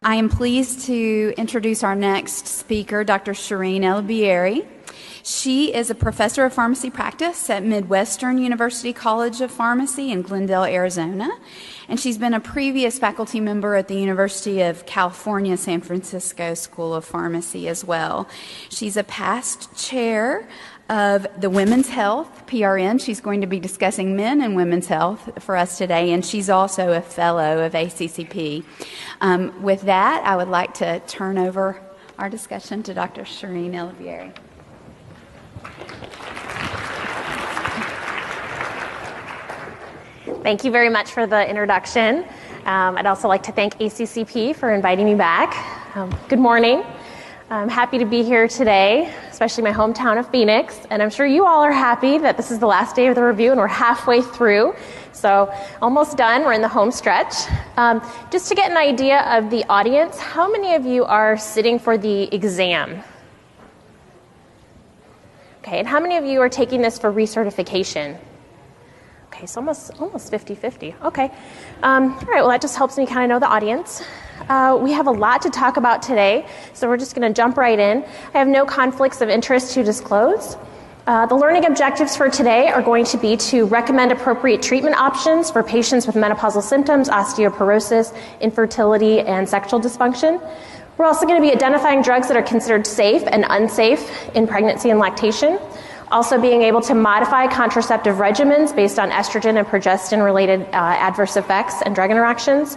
I am pleased to introduce our next speaker, Dr. Shireen Elbieri. She is a professor of pharmacy practice at Midwestern University College of Pharmacy in Glendale, Arizona, and she's been a previous faculty member at the University of California, San Francisco School of Pharmacy as well. She's a past chair of the Women's Health, PRN. She's going to be discussing men and women's health for us today, and she's also a fellow of ACCP. With that, I would like to turn over our discussion to Dr. Shireen Elbieri. Thank you very much for the introduction. I'd also like to thank ACCP for inviting me back. Good morning. I'm happy to be here today, especially my hometown of Phoenix, and I'm sure you all are happy that this is the last day of the review and we're halfway through, so almost done. We're in the home stretch. Just to get an idea of the audience, how many of you are sitting for the exam? Okay, and how many of you are taking this for recertification? Okay, so almost 50-50. Okay. All right, well, that just helps me kind of know the audience. We have a lot to talk about today, so we're just going to jump right in. I have no conflicts of interest to disclose. The learning objectives for today are going to be to recommend appropriate treatment options for patients with menopausal symptoms, osteoporosis, infertility, and sexual dysfunction. We're also going to be identifying drugs that are considered safe and unsafe in pregnancy and lactation. Also being able to modify contraceptive regimens based on estrogen and progestin-related adverse effects and drug interactions.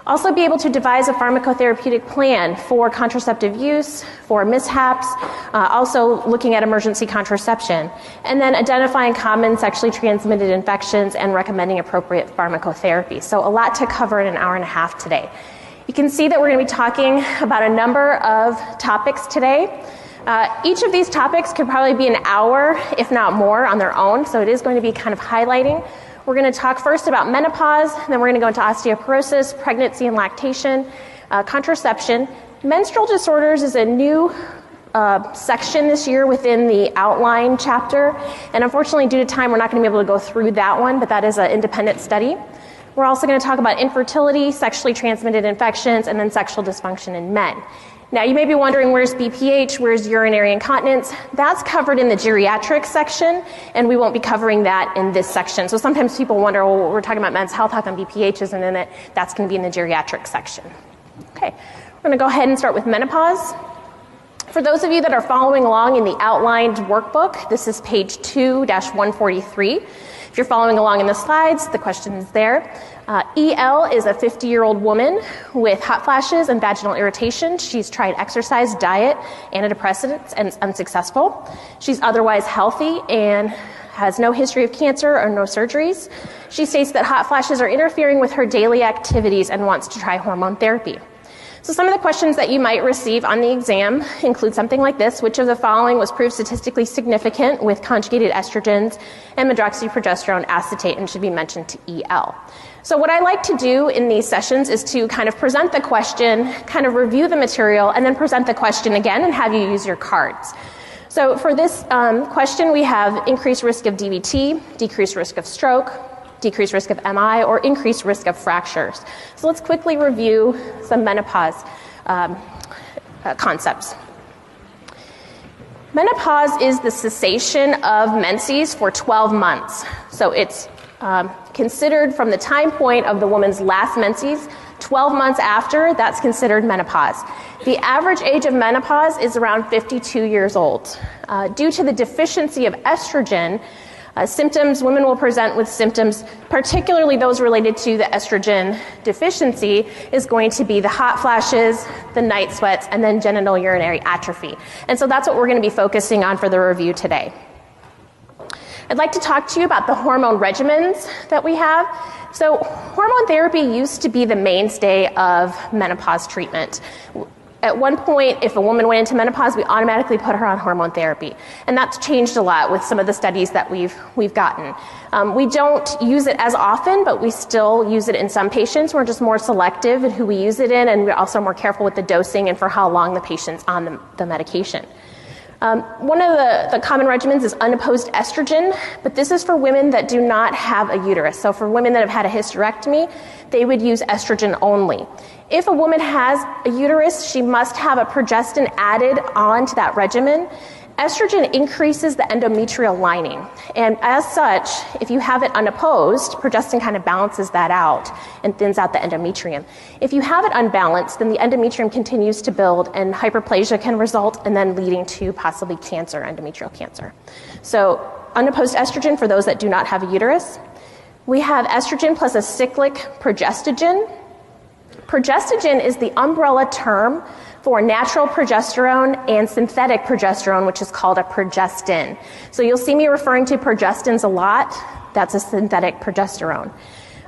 Also be able to devise a pharmacotherapeutic plan for contraceptive use, for mishaps, also looking at emergency contraception, and then identifying common sexually transmitted infections and recommending appropriate pharmacotherapy. So a lot to cover in an hour and a half today. You can see that we're going to be talking about a number of topics today. Each of these topics could probably be an hour, if not more, on their own, so it is going to be kind of highlighting. We're going to talk first about menopause, then we're going to go into osteoporosis, pregnancy and lactation, contraception. Menstrual disorders is a new section this year within the outline chapter, and unfortunately due to time we're not going to be able to go through that one, but that is an independent study. We're also going to talk about infertility, sexually transmitted infections, and then sexual dysfunction in men. Now, you may be wondering, where's BPH, where's urinary incontinence? That's covered in the geriatric section, and we won't be covering that in this section. So sometimes people wonder, well, we're talking about men's health, how come BPH isn't in it? That's going to be in the geriatric section. Okay, we're going to go ahead and start with menopause. For those of you that are following along in the outlined workbook, this is page 2-143. If you're following along in the slides, the question is there. EL is a 50-year-old woman with hot flashes and vaginal irritation. She's tried exercise, diet, antidepressants, and is unsuccessful. She's otherwise healthy and has no history of cancer or no surgeries. She states that hot flashes are interfering with her daily activities and wants to try hormone therapy. So some of the questions that you might receive on the exam include something like this: which of the following was proved statistically significant with conjugated estrogens and medroxyprogesterone acetate and should be mentioned to EL? So what I like to do in these sessions is to kind of present the question, kind of review the material, and then present the question again and have you use your cards. So for this question, we have increased risk of DVT, decreased risk of stroke, decreased risk of MI, or increased risk of fractures. So let's quickly review some menopause concepts. Menopause is the cessation of menses for 12 months. So it's considered from the time point of the woman's last menses, 12 months after, that's considered menopause. The average age of menopause is around 52 years old. Due to the deficiency of estrogen, women will present with symptoms, particularly those related to the estrogen deficiency, is going to be the hot flashes, the night sweats, and then genital urinary atrophy. And so that's what we're going to be focusing on for the review today. I'd like to talk to you about the hormone regimens that we have. So hormone therapy used to be the mainstay of menopause treatment. At one point, if a woman went into menopause, we automatically put her on hormone therapy. And that's changed a lot with some of the studies that we've gotten. We don't use it as often, but we still use it in some patients. We're just more selective in who we use it in, and we're also more careful with the dosing and for how long the patient's on the medication. One of the common regimens is unopposed estrogen, but this is for women that do not have a uterus. So for women that have had a hysterectomy, they would use estrogen only. If a woman has a uterus, she must have a progestin added on to that regimen. Estrogen increases the endometrial lining, and as such, if you have it unopposed, progestin kind of balances that out and thins out the endometrium. If you have it unbalanced, then the endometrium continues to build and hyperplasia can result, and then leading to possibly cancer, endometrial cancer. So unopposed estrogen for those that do not have a uterus. We have estrogen plus a cyclic progestogen. Progestogen is the umbrella term for natural progesterone and synthetic progesterone, which is called a progestin. So you'll see me referring to progestins a lot. That's a synthetic progesterone.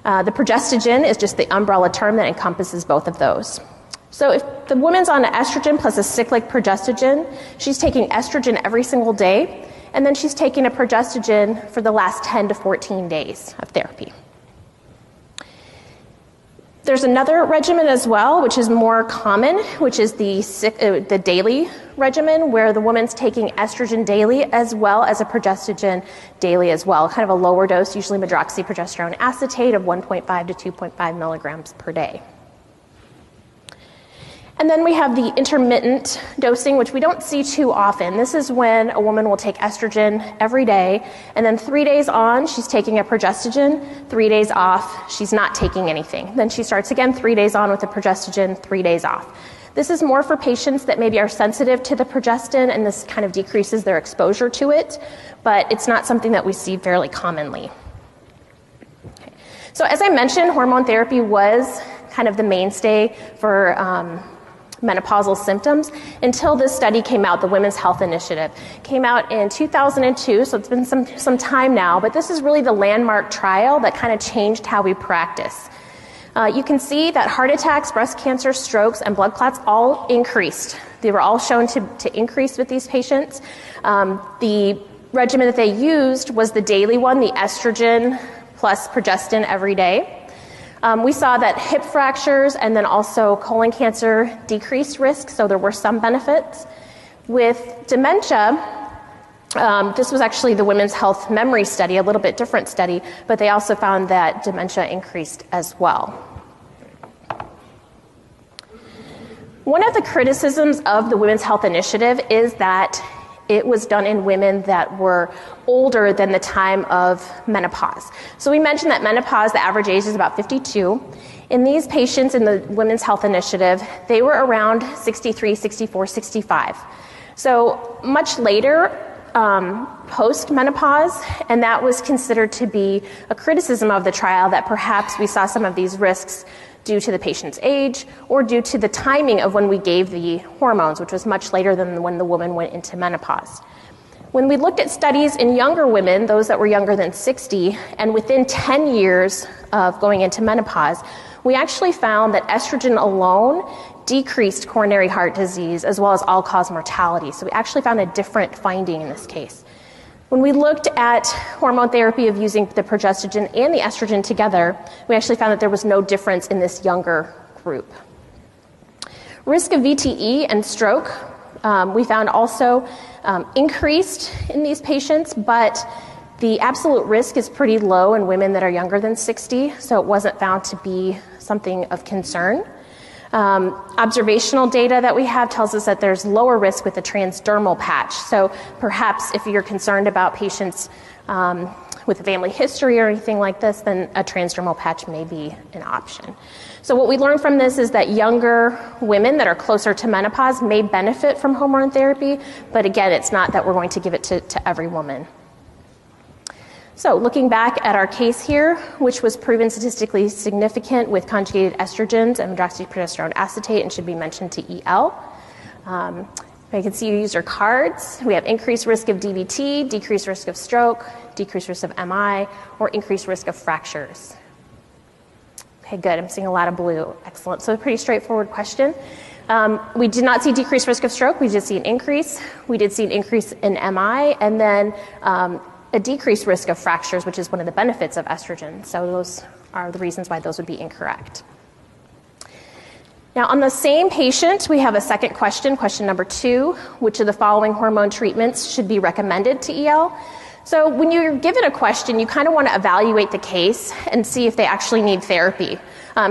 The progestogen is just the umbrella term that encompasses both of those. So if the woman's on an estrogen plus a cyclic progestogen, she's taking estrogen every single day, and then she's taking a progestogen for the last 10 to 14 days of therapy. There's another regimen as well, which is more common, which is the daily regimen, where the woman's taking estrogen daily as well as a progestogen daily as well, kind of a lower dose, usually medroxyprogesterone acetate of 1.5 to 2.5 milligrams per day. And then we have the intermittent dosing, which we don't see too often. This is when a woman will take estrogen every day, and then 3 days on, she's taking a progestogen, 3 days off, she's not taking anything. Then she starts again 3 days on with the progestogen, 3 days off. This is more for patients that maybe are sensitive to the progestin, and this kind of decreases their exposure to it, but it's not something that we see fairly commonly. Okay. So as I mentioned, hormone therapy was kind of the mainstay for menopausal symptoms until this study came out. The Women's Health Initiative came out in 2002, so it's been some time now, but this is really the landmark trial that kind of changed how we practice. You can see that heart attacks, breast cancer, strokes, and blood clots all increased. They were all shown to increase with these patients. The regimen that they used was the daily one, the estrogen plus progestin every day. We saw that hip fractures and then also colon cancer decreased risk, so there were some benefits. With dementia, this was actually the Women's Health Memory Study, a little bit different study, but they also found that dementia increased as well. One of the criticisms of the Women's Health Initiative is that it was done in women that were older than the time of menopause. So we mentioned that menopause, the average age is about 52. In these patients in the Women's Health Initiative, they were around 63, 64, 65. So much later, post-menopause, and that was considered to be a criticism of the trial, that perhaps we saw some of these risks due to the patient's age or due to the timing of when we gave the hormones, which was much later than when the woman went into menopause. When we looked at studies in younger women, those that were younger than 60, and within 10 years of going into menopause, we actually found that estrogen alone decreased coronary heart disease as well as all-cause mortality. So we actually found a different finding in this case. When we looked at hormone therapy of using the progestogen and the estrogen together, we actually found that there was no difference in this younger group. Risk of VTE and stroke, we found also increased in these patients, but the absolute risk is pretty low in women that are younger than 60, so it wasn't found to be something of concern. Observational data that we have tells us that there's lower risk with a transdermal patch. So perhaps if you're concerned about patients with a family history or anything like this, then a transdermal patch may be an option. So what we learned from this is that younger women that are closer to menopause may benefit from hormone therapy, but again, it's not that we're going to give it to every woman. So looking back at our case here, which was proven statistically significant with conjugated estrogens and medroxyprogesterone acetate and should be mentioned to EL. You can see you use your cards. We have increased risk of DVT, decreased risk of stroke, decreased risk of MI, or increased risk of fractures. Okay, good. I'm seeing a lot of blue. Excellent. So a pretty straightforward question. We did not see decreased risk of stroke. We did see an increase. We did see an increase in MI, and then a decreased risk of fractures, which is one of the benefits of estrogen. So those are the reasons why those would be incorrect. Now, on the same patient, we have a second question, question number 2, which of the following hormone treatments should be recommended to EL? So when you're given a question, you kind of want to evaluate the case and see if they actually need therapy.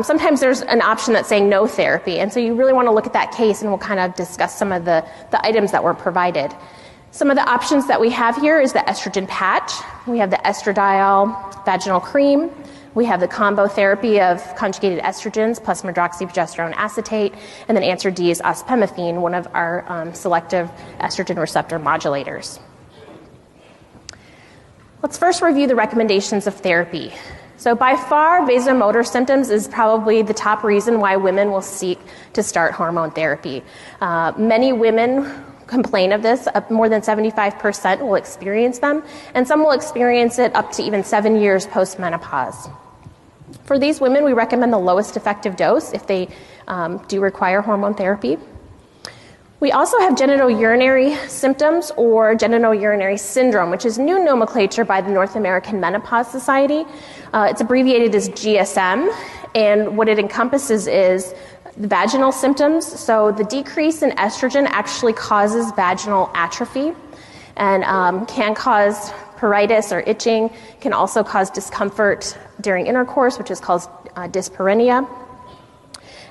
Sometimes there's an option that's saying no therapy, and so you really want to look at that case, and we'll kind of discuss some of the items that were provided. Some of the options that we have here is the estrogen patch. We have the estradiol vaginal cream. We have the combo therapy of conjugated estrogens plus medroxyprogesterone acetate, and then answer D is ospemifene, one of our selective estrogen receptor modulators. Let's first review the recommendations of therapy. So by far, vasomotor symptoms is probably the top reason why women will seek to start hormone therapy. Many women complain of this. More than 75% will experience them, and some will experience it up to even 7 years post-menopause. For these women, we recommend the lowest effective dose if they do require hormone therapy. We also have genitourinary symptoms or genitourinary syndrome, which is new nomenclature by the North American Menopause Society. It's abbreviated as GSM, and what it encompasses is the vaginal symptoms. So the decrease in estrogen actually causes vaginal atrophy and can cause pruritus or itching, can also cause discomfort during intercourse, which is called dyspareunia,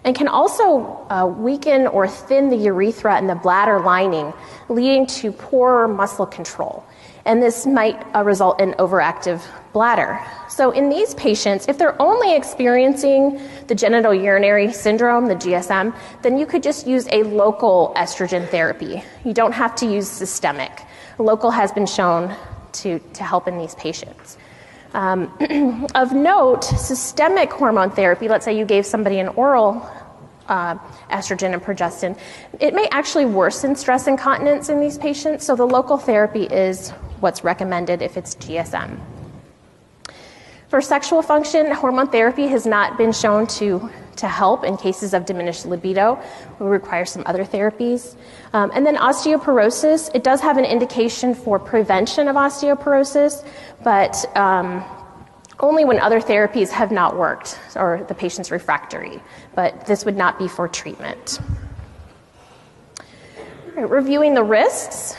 and can also weaken or thin the urethra and the bladder lining, leading to poor muscle control. And this might result in overactive bladder. So in these patients, if they're only experiencing the genitourinary syndrome, the GSM, then you could just use a local estrogen therapy. You don't have to use systemic. Local has been shown to help in these patients. Of note, systemic hormone therapy, let's say you gave somebody an oral estrogen and progestin, it may actually worsen stress incontinence in these patients, so the local therapy is what's recommended if it's GSM. For sexual function, hormone therapy has not been shown to help in cases of diminished libido. We require some other therapies. And then osteoporosis, it does have an indication for prevention of osteoporosis, but only when other therapies have not worked or the patient's refractory, but this would not be for treatment. Right, reviewing the risks,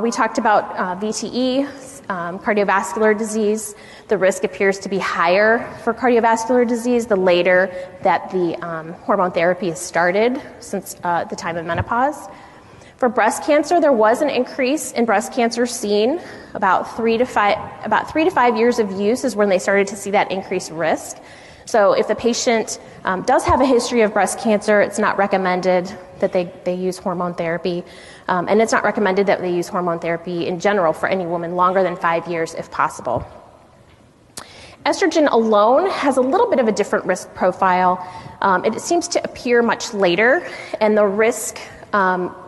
we talked about VTE, cardiovascular disease. The risk appears to be higher for cardiovascular disease the later that the hormone therapy is started since the time of menopause. For breast cancer, there was an increase in breast cancer seen about 3 to 5 years of use is when they started to see that increased risk. So if the patient does have a history of breast cancer, it's not recommended that they use hormone therapy. And it's not recommended that they use hormone therapy in general for any woman longer than 5 years if possible. Estrogen alone has a little bit of a different risk profile. It seems to appear much later, and the risk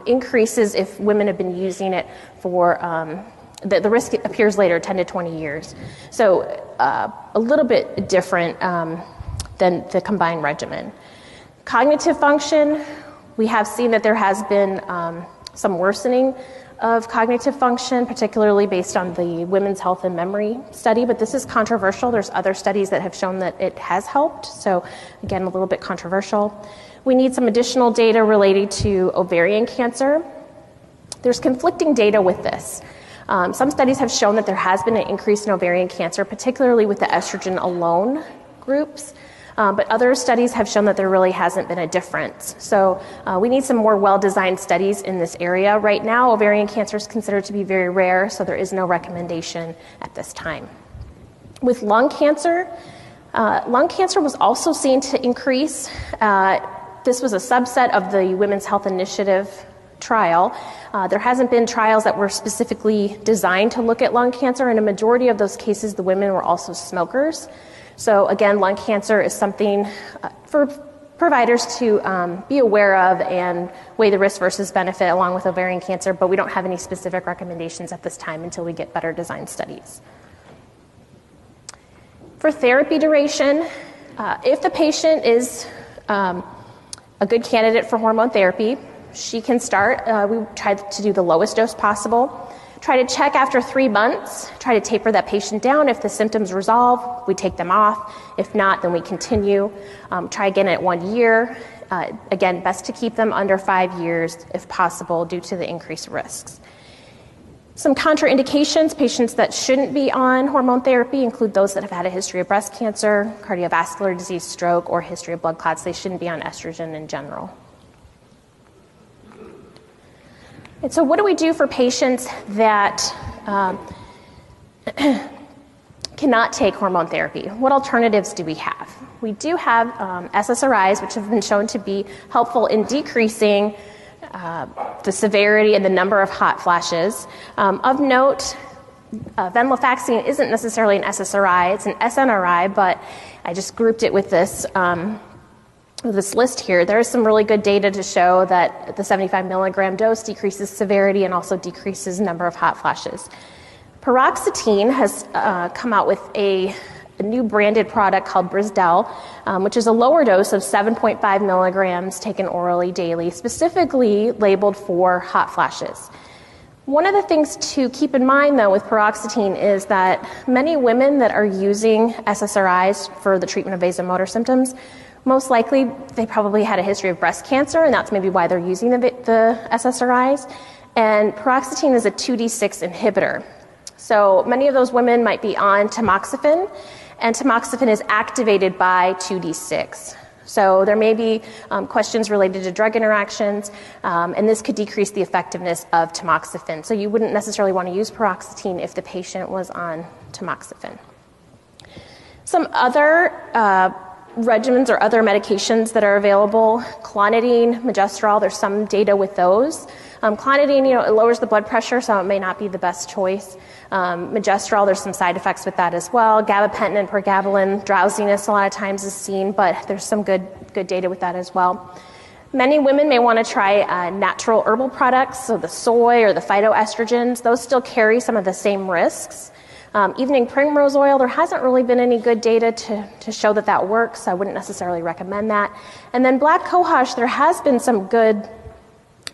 increases if women have been using it for, the risk appears later, 10 to 20 years. So a little bit different than the combined regimen. Cognitive function, we have seen that there has been some worsening of cognitive function, particularly based on the Women's Health and Memory study, but this is controversial. There's other studies that have shown that it has helped, so again, a little bit controversial. We need some additional data related to ovarian cancer. There's conflicting data with this. Some studies have shown that there has been an increase in ovarian cancer, particularly with the estrogen alone groups. But other studies have shown that there really hasn't been a difference. So we need some more well-designed studies in this area. Right now, ovarian cancer is considered to be very rare, so there is no recommendation at this time. With lung cancer was also seen to increase. This was a subset of the Women's Health Initiative trial. There hasn't been trials that were specifically designed to look at lung cancer. In a majority of those cases, the women were also smokers. So again, lung cancer is something for providers to be aware of and weigh the risk versus benefit along with ovarian cancer, but we don't have any specific recommendations at this time until we get better designed studies. For therapy duration, if the patient is a good candidate for hormone therapy, she can start. We try to do the lowest dose possible. Try to check after 3 months. Try to taper that patient down. If the symptoms resolve, we take them off. If not, then we continue. Try again at 1 year. Again, best to keep them under 5 years if possible due to the increased risks. Some contraindications, patients that shouldn't be on hormone therapy include those that have had a history of breast cancer, cardiovascular disease, stroke, or history of blood clots. They shouldn't be on estrogen in general. And so what do we do for patients that cannot take hormone therapy? What alternatives do we have? We do have SSRIs, which have been shown to be helpful in decreasing the severity and the number of hot flashes. Of note, venlafaxine isn't necessarily an SSRI, it's an SNRI, but I just grouped it with this list here. There is some really good data to show that the 75 milligram dose decreases severity and also decreases number of hot flashes. Paroxetine has come out with a new branded product called Brisdel, which is a lower dose of 7.5 milligrams taken orally daily, specifically labeled for hot flashes. One of the things to keep in mind, though, with paroxetine is that many women that are using SSRIs for the treatment of vasomotor symptoms, most likely they probably had a history of breast cancer, and that's maybe why they're using the SSRIs. And paroxetine is a 2D6 inhibitor. So many of those women might be on tamoxifen, and tamoxifen is activated by 2D6. So there may be questions related to drug interactions, and this could decrease the effectiveness of tamoxifen. So you wouldn't necessarily want to use paroxetine if the patient was on tamoxifen. Some other regimens or other medications that are available, clonidine, megestrol, there's some data with those. Clonidine, it lowers the blood pressure, so it may not be the best choice. Megestrol, there's some side effects with that as well. Gabapentin and pregabalin, drowsiness a lot of times is seen, but there's some good data with that as well. Many women may want to try natural herbal products, so the soy or the phytoestrogens. Those still carry some of the same risks. Evening primrose oil, there hasn't really been any good data to show that works. I wouldn't necessarily recommend that. And then black cohosh, there has been some good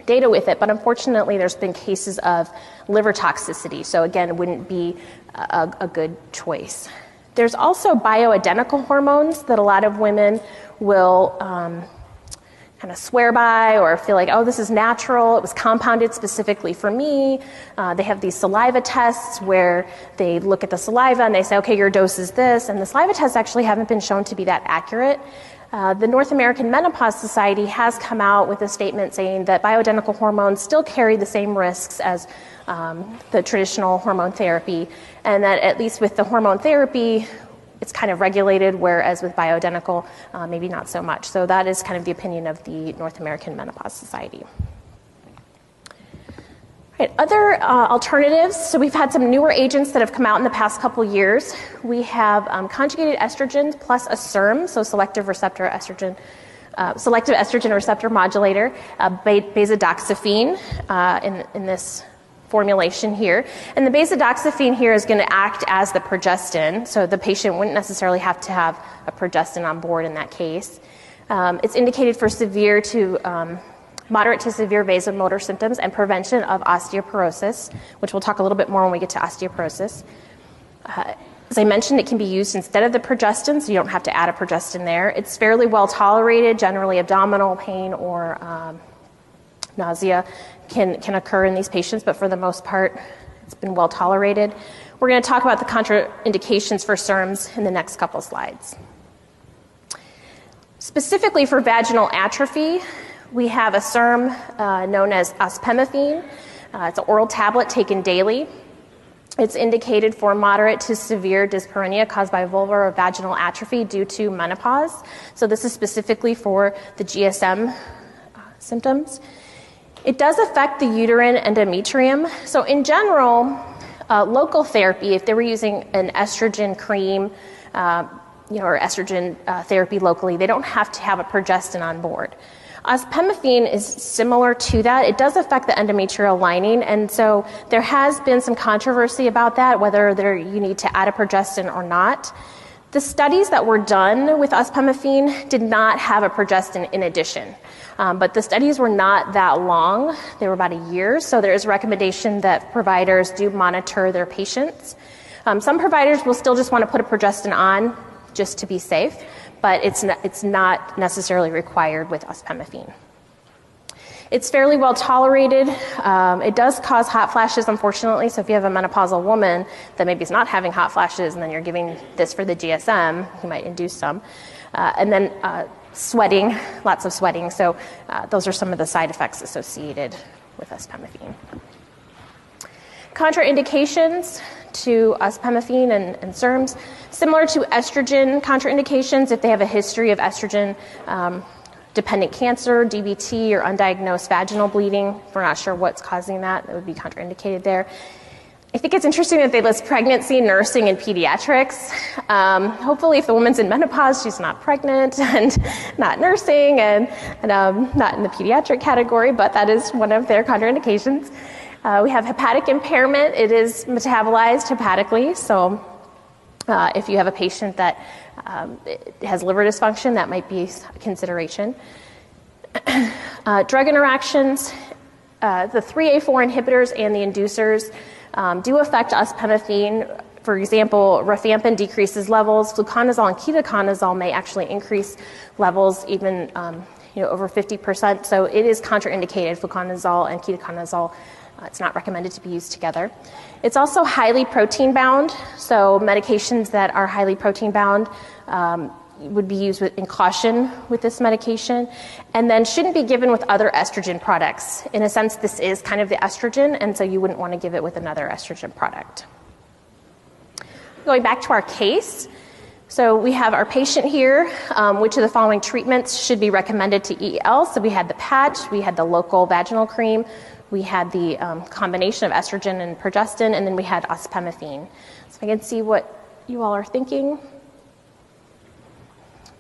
data with it, but unfortunately there's been cases of liver toxicity, so again, it wouldn't be a good choice. There's also bioidentical hormones that a lot of women will kind of swear by or feel like, oh, this is natural, it was compounded specifically for me. They have these saliva tests where they look at the saliva and they say, okay, your dose is this, and the saliva tests actually haven't been shown to be that accurate. The North American Menopause Society has come out with a statement saying that bioidentical hormones still carry the same risks as the traditional hormone therapy, and that at least with the hormone therapy, it's kind of regulated, whereas with bioidentical, maybe not so much. So that is kind of the opinion of the North American Menopause Society. Right, other alternatives, so we've had some newer agents that have come out in the past couple years. We have conjugated estrogens plus a SERM, so selective estrogen receptor modulator, basidoxifene in this formulation here. And the basidoxifene here is going to act as the progestin, so the patient wouldn't necessarily have to have a progestin on board in that case. It's indicated for moderate to severe vasomotor symptoms and prevention of osteoporosis, which we'll talk a little bit more when we get to osteoporosis. As I mentioned, it can be used instead of the progestin, so you don't have to add a progestin there. It's fairly well tolerated. Generally, abdominal pain or nausea can occur in these patients, but for the most part, it's been well tolerated. We're going to talk about the contraindications for SERMs in the next couple slides. Specifically for vaginal atrophy, we have a SERM known as ospemifene. It's an oral tablet taken daily. It's indicated for moderate to severe dyspareunia caused by vulvar or vaginal atrophy due to menopause. So this is specifically for the GSM symptoms. It does affect the uterine endometrium. So in general, local therapy, if they were using an estrogen cream, or estrogen therapy locally, they don't have to have a progestin on board. Ospemifene is similar to that. It does affect the endometrial lining, and so there has been some controversy about that, whether you need to add a progestin or not. The studies that were done with ospemifene did not have a progestin in addition, but the studies were not that long. They were about a year, so there is a recommendation that providers do monitor their patients. Some providers will still just want to put a progestin on just to be safe, but it's not necessarily required with ospemifene. It's fairly well tolerated. It does cause hot flashes, unfortunately. So if you have a menopausal woman that maybe is not having hot flashes and then you're giving this for the GSM, you might induce some. And then sweating, lots of sweating. So those are some of the side effects associated with ospemifene. Contraindications to ospemifene and SERMs, similar to estrogen contraindications if they have a history of estrogen dependent cancer, DVT, or undiagnosed vaginal bleeding. If we're not sure what's causing that, would be contraindicated there. I think it's interesting that they list pregnancy, nursing, and pediatrics. Hopefully, if the woman's in menopause, she's not pregnant and not nursing and not in the pediatric category, but that is one of their contraindications. We have hepatic impairment. It is metabolized hepatically, so if you have a patient that has liver dysfunction, that might be a consideration. Drug interactions, the 3A4 inhibitors and the inducers do affect ospemifene. For example, rifampin decreases levels. Fluconazole and ketoconazole may actually increase levels even over 50%. So it is contraindicated, fluconazole and ketoconazole. It's not recommended to be used together. It's also highly protein bound, so medications that are highly protein bound would be used in caution with this medication, and then shouldn't be given with other estrogen products. In a sense, this is kind of the estrogen, and so you wouldn't want to give it with another estrogen product. Going back to our case, so we have our patient here. Which of the following treatments should be recommended to EL? So we had the patch, we had the local vaginal cream, we had the combination of estrogen and progestin, and then we had ospemifene. So I can see what you all are thinking.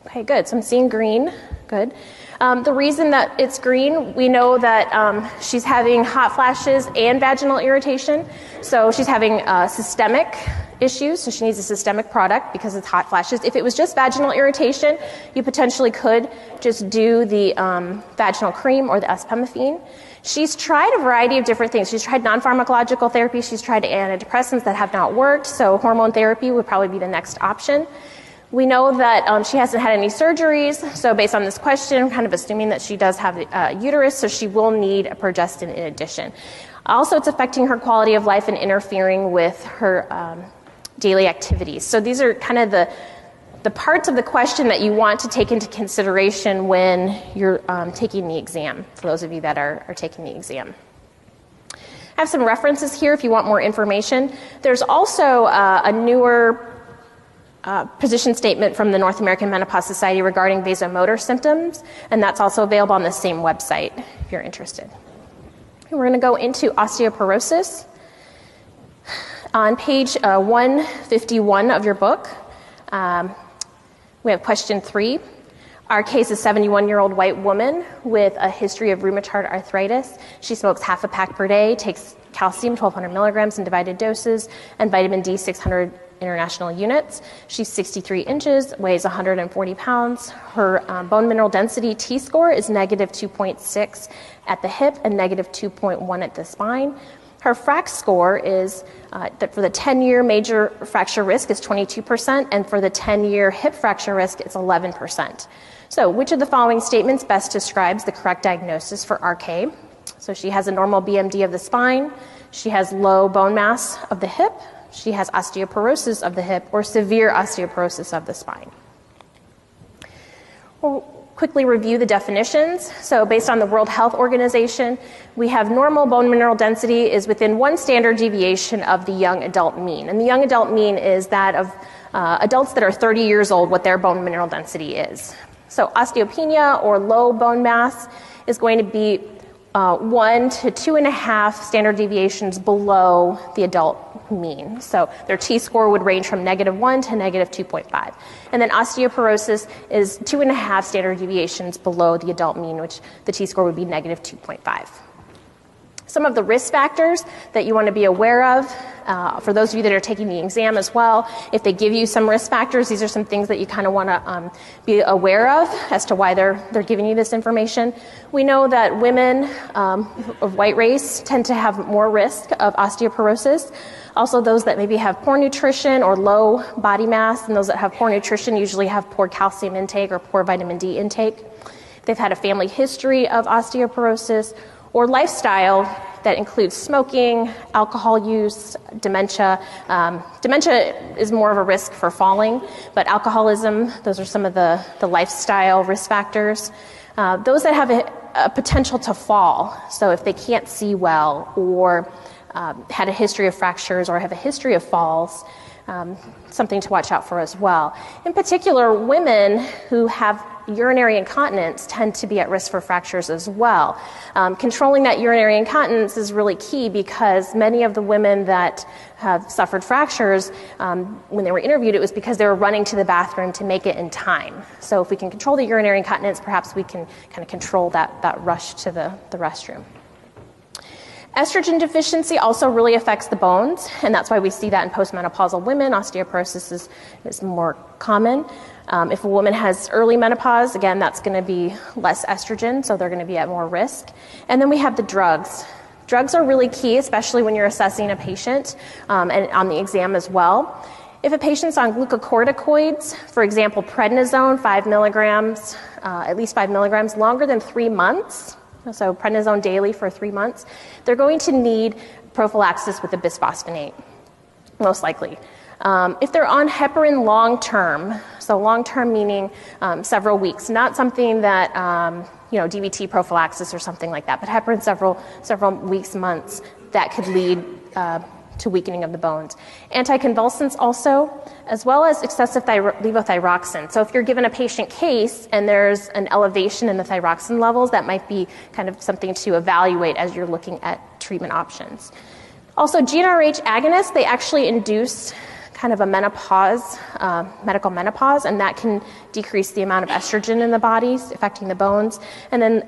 Okay, good. So I'm seeing green. Good. The reason that it's green, we know that she's having hot flashes and vaginal irritation. So she's having systemic issues, so she needs a systemic product because it's hot flashes. If it was just vaginal irritation, you potentially could just do the vaginal cream or the ospemifene. She's tried a variety of different things. She's tried non-pharmacological therapy. She's tried antidepressants that have not worked, so hormone therapy would probably be the next option. We know that she hasn't had any surgeries, so based on this question, I'm kind of assuming that she does have a uterus, so she will need a progestin in addition. Also, it's affecting her quality of life and interfering with her daily activities. So these are kind of the parts of the question that you want to take into consideration when you're taking the exam, for those of you that are taking the exam. I have some references here if you want more information. There's also a newer position statement from the North American Menopause Society regarding vasomotor symptoms, and that's also available on the same website if you're interested. And we're going to go into osteoporosis. On page 151 of your book, we have question 3. Our case is a 71-year-old white woman with a history of rheumatoid arthritis. She smokes half a pack per day, takes calcium 1,200 milligrams in divided doses, and vitamin D 600 international units. She's 63 inches, weighs 140 pounds. Her bone mineral density T-score is negative 2.6 at the hip and negative 2.1 at the spine. Her FRAX score is, for the 10-year major fracture risk is 22%, and for the 10-year hip fracture risk, it's 11%. So which of the following statements best describes the correct diagnosis for RK? So she has a normal BMD of the spine, she has low bone mass of the hip, she has osteoporosis of the hip, or severe osteoporosis of the spine. We'll quickly review the definitions. So based on the World Health Organization, we have normal bone mineral density is within 1 standard deviation of the young adult mean. And the young adult mean is that of adults that are 30 years old, what their bone mineral density is. So osteopenia, or low bone mass, is going to be 1 to 2.5 standard deviations below the adult mean. So their T-score would range from -1 to -2.5. And then osteoporosis is 2.5 standard deviations below the adult mean, which the T-score would be -2.5. Some of the risk factors that you want to be aware of, for those of you that are taking the exam as well, if they give you some risk factors, these are some things that you kind of want to be aware of as to why they're giving you this information. We know that women of white race tend to have more risk of osteoporosis. Also, those that maybe have poor nutrition or low body mass, and those that have poor nutrition usually have poor calcium intake or poor vitamin D intake. They've had a family history of osteoporosis or lifestyle that includes smoking, alcohol use, dementia. Dementia is more of a risk for falling, but alcoholism, those are some of the lifestyle risk factors. Those that have a potential to fall, so if they can't see well or had a history of fractures or have a history of falls, something to watch out for as well. In particular, women who have urinary incontinence tend to be at risk for fractures as well. Controlling that urinary incontinence is really key because many of the women that have suffered fractures, when they were interviewed, it was because they were running to the bathroom to make it in time. So if we can control the urinary incontinence, perhaps we can kind of control that rush to the restroom. Estrogen deficiency also really affects the bones, and that's why we see that in postmenopausal women. Osteoporosis is more common. If a woman has early menopause, again, that's going to be less estrogen, so they're going to be at more risk. And then we have the drugs. Drugs are really key, especially when you're assessing a patient and on the exam as well. If a patient's on glucocorticoids, for example, prednisone, 5 milligrams, at least 5 milligrams, longer than 3 months, so prednisone daily for 3 months, they're going to need prophylaxis with a bisphosphonate, most likely. If they're on heparin long-term, so long-term meaning several weeks, not something that, DVT prophylaxis or something like that, but heparin several weeks, months, that could lead to weakening of the bones. Anticonvulsants also, as well as excessive levothyroxine. So if you're given a patient case and there's an elevation in the thyroxine levels, that might be kind of something to evaluate as you're looking at treatment options. Also, GnRH agonists, they actually induce kind of a menopause, medical menopause, and that can decrease the amount of estrogen in the bodies, affecting the bones. And then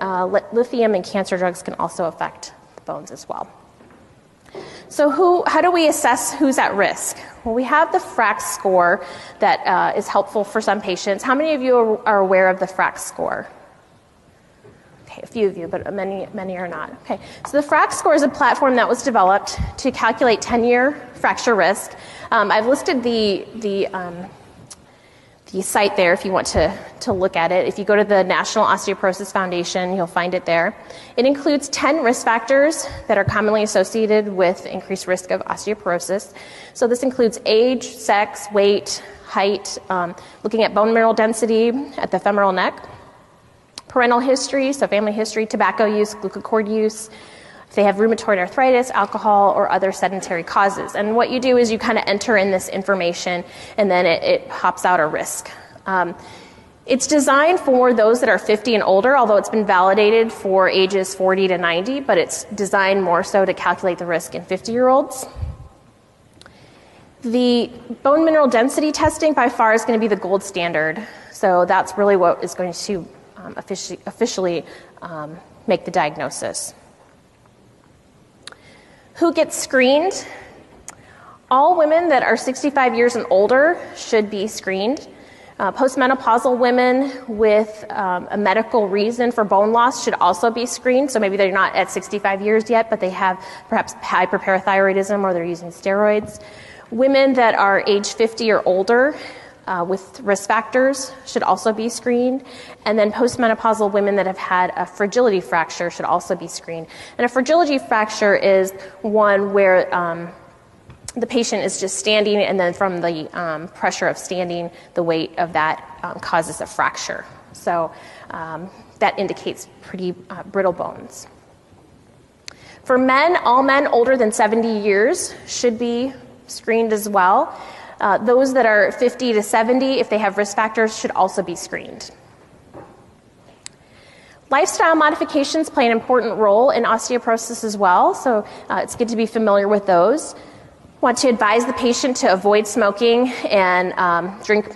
lithium and cancer drugs can also affect the bones as well. So how do we assess who's at risk? Well, we have the FRAX score that is helpful for some patients. How many of you are aware of the FRAX score? Okay, a few of you, but many are not. Okay, so the FRAX score is a platform that was developed to calculate 10-year fracture risk. I've listed the site there if you want to look at it. If you go to the National Osteoporosis Foundation, you'll find it there. It includes 10 risk factors that are commonly associated with increased risk of osteoporosis. So this includes age, sex, weight, height, looking at bone mineral density at the femoral neck, parental history, so family history, tobacco use, glucocorticoid use, if they have rheumatoid arthritis, alcohol, or other sedentary causes. And what you do is you kind of enter in this information, and then it pops out a risk. It's designed for those that are 50 and older, although it's been validated for ages 40 to 90, but it's designed more so to calculate the risk in 50-year-olds. The bone mineral density testing by far is going to be the gold standard. So that's really what is going to officially make the diagnosis. Who gets screened? All women that are 65 years and older should be screened. Postmenopausal women with a medical reason for bone loss should also be screened. So maybe they're not at 65 years yet, but they have perhaps hyperparathyroidism or they're using steroids. Women that are age 50 or older with risk factors should also be screened. And then postmenopausal women that have had a fragility fracture should also be screened. And a fragility fracture is one where the patient is just standing, and then from the pressure of standing, the weight of that causes a fracture. So that indicates pretty brittle bones. For men, all men older than 70 years should be screened as well. Those that are 50 to 70, if they have risk factors, should also be screened. Lifestyle modifications play an important role in osteoporosis as well, so it's good to be familiar with those. Want to advise the patient to avoid smoking and drink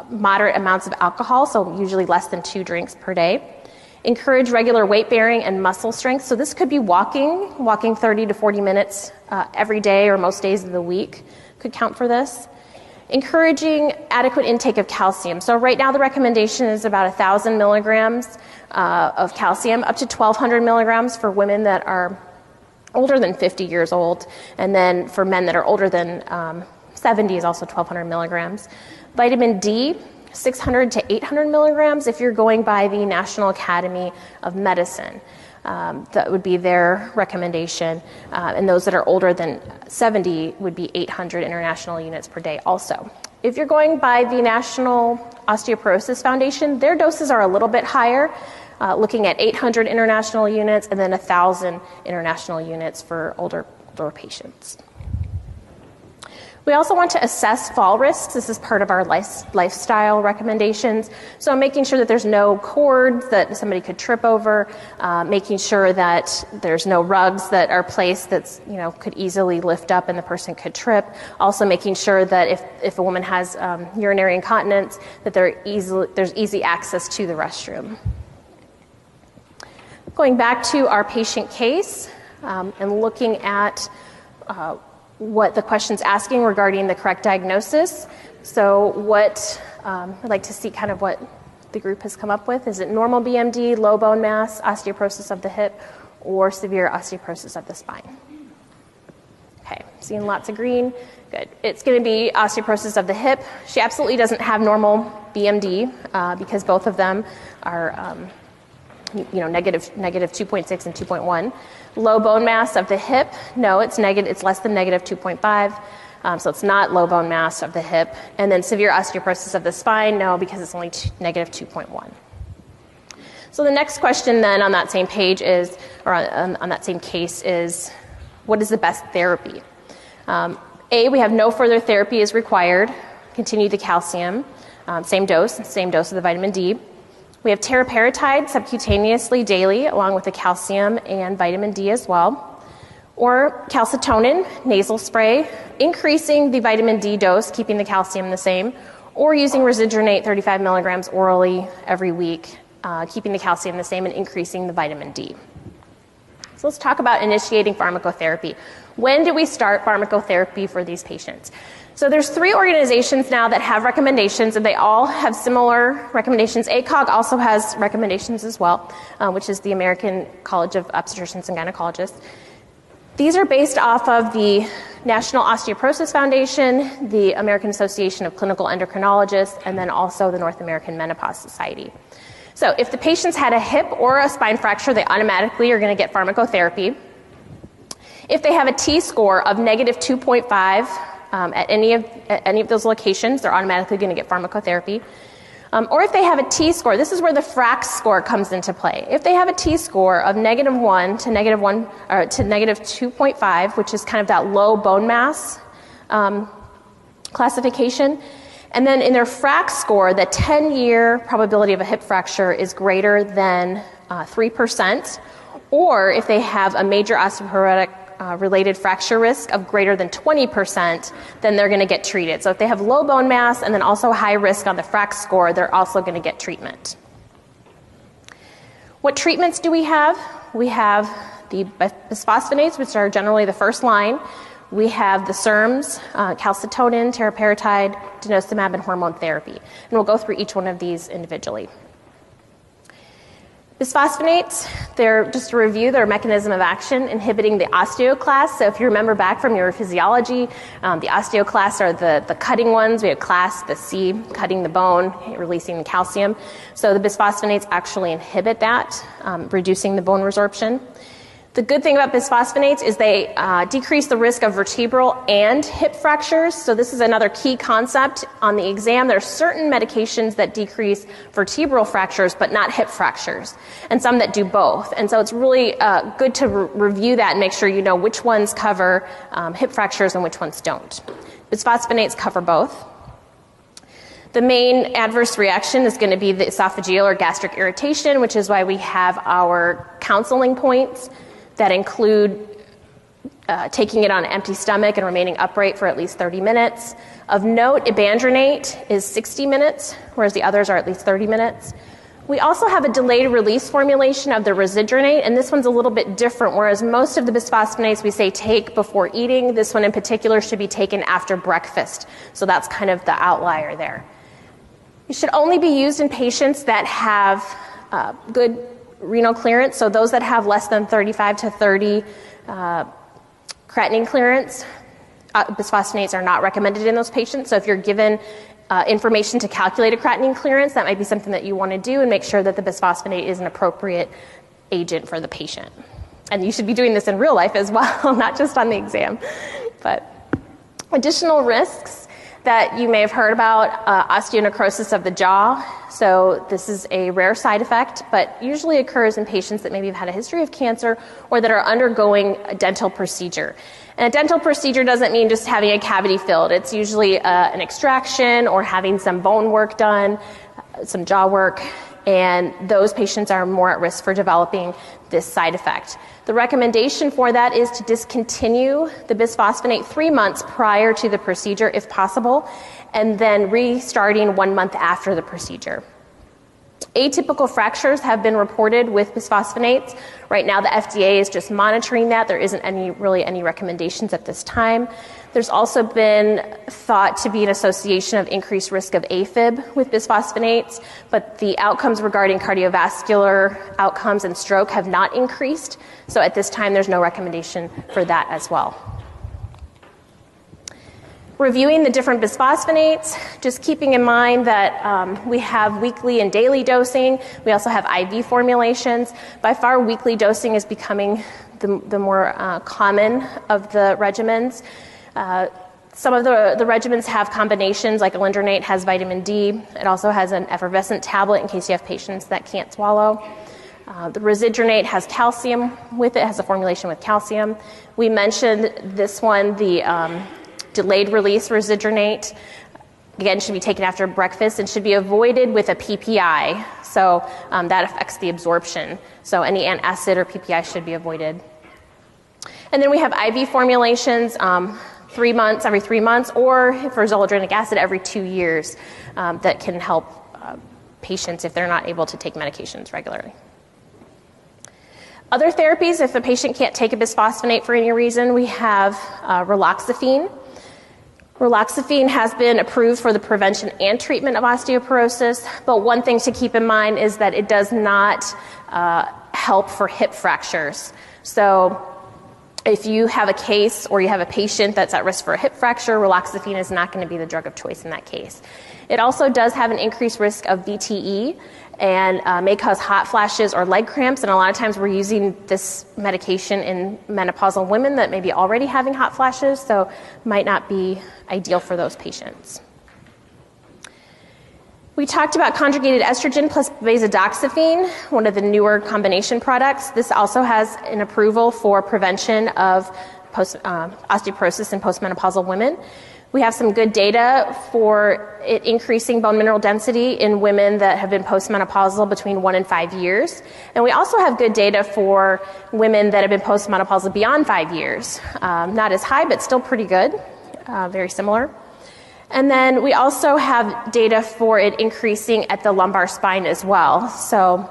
moderate amounts of alcohol, so usually less than 2 drinks per day. Encourage regular weight bearing and muscle strength. So this could be walking 30 to 40 minutes every day or most days of the week could count for this. Encouraging adequate intake of calcium. So right now the recommendation is about 1,000 milligrams of calcium, up to 1,200 milligrams for women that are older than 50 years old, and then for men that are older than 70 is also 1,200 milligrams. Vitamin D, 600 to 800 milligrams if you're going by the National Academy of Medicine. That would be their recommendation. And those that are older than 70 would be 800 international units per day also. If you're going by the National Osteoporosis Foundation, their doses are a little bit higher, looking at 800 international units and then 1,000 international units for older patients. We also want to assess fall risks. This is part of our lifestyle recommendations. So making sure that there's no cords that somebody could trip over, making sure that there's no rugs that are placed that's, could easily lift up and the person could trip. Also making sure that if a woman has urinary incontinence, that there's easy access to the restroom. Going back to our patient case and looking at what the question's asking regarding the correct diagnosis. So I'd like to see kind of what the group has come up with. Is it normal BMD, low bone mass, osteoporosis of the hip, or severe osteoporosis of the spine? Okay, seeing lots of green. Good. It's going to be osteoporosis of the hip. She absolutely doesn't have normal BMD because both of them are negative 2.6 and 2.1. Low bone mass of the hip, no, it's less than negative 2.5, so it's not low bone mass of the hip. And then severe osteoporosis of the spine, no, because it's only negative 2.1. So the next question then on that same page is, or on that same case is, what is the best therapy? A, we have no further therapy is required. Continue the calcium, same dose of the vitamin D. We have teriparatide subcutaneously daily, along with the calcium and vitamin D as well. Or calcitonin, nasal spray, increasing the vitamin D dose, keeping the calcium the same, or using Residronate 35 milligrams orally every week, keeping the calcium the same and increasing the vitamin D. So let's talk about initiating pharmacotherapy. When do we start pharmacotherapy for these patients? So there's 3 organizations now that have recommendations, and they all have similar recommendations. ACOG also has recommendations as well, which is the American College of Obstetricians and Gynecologists. These are based off of the National Osteoporosis Foundation, the American Association of Clinical Endocrinologists, and then also the North American Menopause Society. So if the patients had a hip or a spine fracture, they automatically are going to get pharmacotherapy. If they have a T-score of negative 2.5, at any of those locations, they're automatically going to get pharmacotherapy. Or if they have a T-score, this is where the FRAX score comes into play. If they have a T-score of negative 1 to negative 2.5, which is kind of that low bone mass classification, and then in their FRAX score, the 10-year probability of a hip fracture is greater than 3%, or if they have a major osteoporotic related fracture risk of greater than 20%, then they're going to get treated. So if they have low bone mass and then also high risk on the FRAX score, they're also going to get treatment. What treatments do we have? We have the bisphosphonates, which are generally the first line. We have the SERMs, calcitonin, teriparatide, denosumab, and hormone therapy. And we'll go through each one of these individually. Bisphosphonates, just to review their mechanism of action, inhibiting the osteoclasts. So if you remember back from your physiology, the osteoclasts are the cutting ones. We have class, the C, cutting the bone, releasing the calcium. So the bisphosphonates actually inhibit that, reducing the bone resorption. The good thing about bisphosphonates is they decrease the risk of vertebral and hip fractures. So this is another key concept on the exam. There are certain medications that decrease vertebral fractures, but not hip fractures, and some that do both. And so it's really good to review that and make sure you know which ones cover hip fractures and which ones don't. Bisphosphonates cover both. The main adverse reaction is going to be the esophageal or gastric irritation, which is why we have our counseling points that include taking it on an empty stomach and remaining upright for at least 30 minutes. Of note, ibandronate is 60 minutes, whereas the others are at least 30 minutes. We also have a delayed release formulation of the Recertification, and this one's a little bit different, whereas most of the bisphosphonates we say take before eating, this one in particular should be taken after breakfast. So that's kind of the outlier there. It should only be used in patients that have good renal clearance, so those that have less than 35 to 30 creatinine clearance, bisphosphonates are not recommended in those patients. So if you're given information to calculate a creatinine clearance, that might be something that you want to do and make sure that the bisphosphonate is an appropriate agent for the patient. And you should be doing this in real life as well, not just on the exam. But additional risks that you may have heard about, osteonecrosis of the jaw. So this is a rare side effect, but usually occurs in patients that maybe have had a history of cancer or that are undergoing a dental procedure. And a dental procedure doesn't mean just having a cavity filled. It's usually an extraction or having some bone work done, some jaw work, and those patients are more at risk for developing this side effect. The recommendation for that is to discontinue the bisphosphonate 3 months prior to the procedure if possible, and then restarting 1 month after the procedure. Atypical fractures have been reported with bisphosphonates. Right now the FDA is just monitoring that. There isn't really any recommendations at this time. There's also been thought to be an association of increased risk of AFib with bisphosphonates, but the outcomes regarding cardiovascular outcomes and stroke have not increased. So at this time there's no recommendation for that as well. Reviewing the different bisphosphonates, just keeping in mind that we have weekly and daily dosing. We also have IV formulations. By far, weekly dosing is becoming the more common of the regimens. Some of the regimens have combinations, like alendronate has vitamin D. It also has an effervescent tablet in case you have patients that can't swallow. The Recertification has calcium with it, has a formulation with calcium. We mentioned this one, the delayed release Recertification, again, should be taken after breakfast and should be avoided with a PPI. So that affects the absorption. So any antacid or PPI should be avoided. And then we have IV formulations, 3 months, every 3 months, or for zoledronic acid every 2 years, that can help patients if they're not able to take medications regularly. Other therapies, if the patient can't take a bisphosphonate for any reason, we have raloxifene. Raloxifene has been approved for the prevention and treatment of osteoporosis, but one thing to keep in mind is that it does not help for hip fractures. So if you have a case or you have a patient that's at risk for a hip fracture, raloxifene is not going to be the drug of choice in that case. It also does have an increased risk of VTE and may cause hot flashes or leg cramps, and a lot of times we're using this medication in menopausal women that may be already having hot flashes, so might not be ideal for those patients. We talked about conjugated estrogen plus basodoxifene, one of the newer combination products. This also has an approval for prevention of osteoporosis in postmenopausal women. We have some good data for it increasing bone mineral density in women that have been postmenopausal between 1 and 5 years. And we also have good data for women that have been postmenopausal beyond 5 years. Not as high, but still pretty good, very similar. And then we also have data for it increasing at the lumbar spine as well. So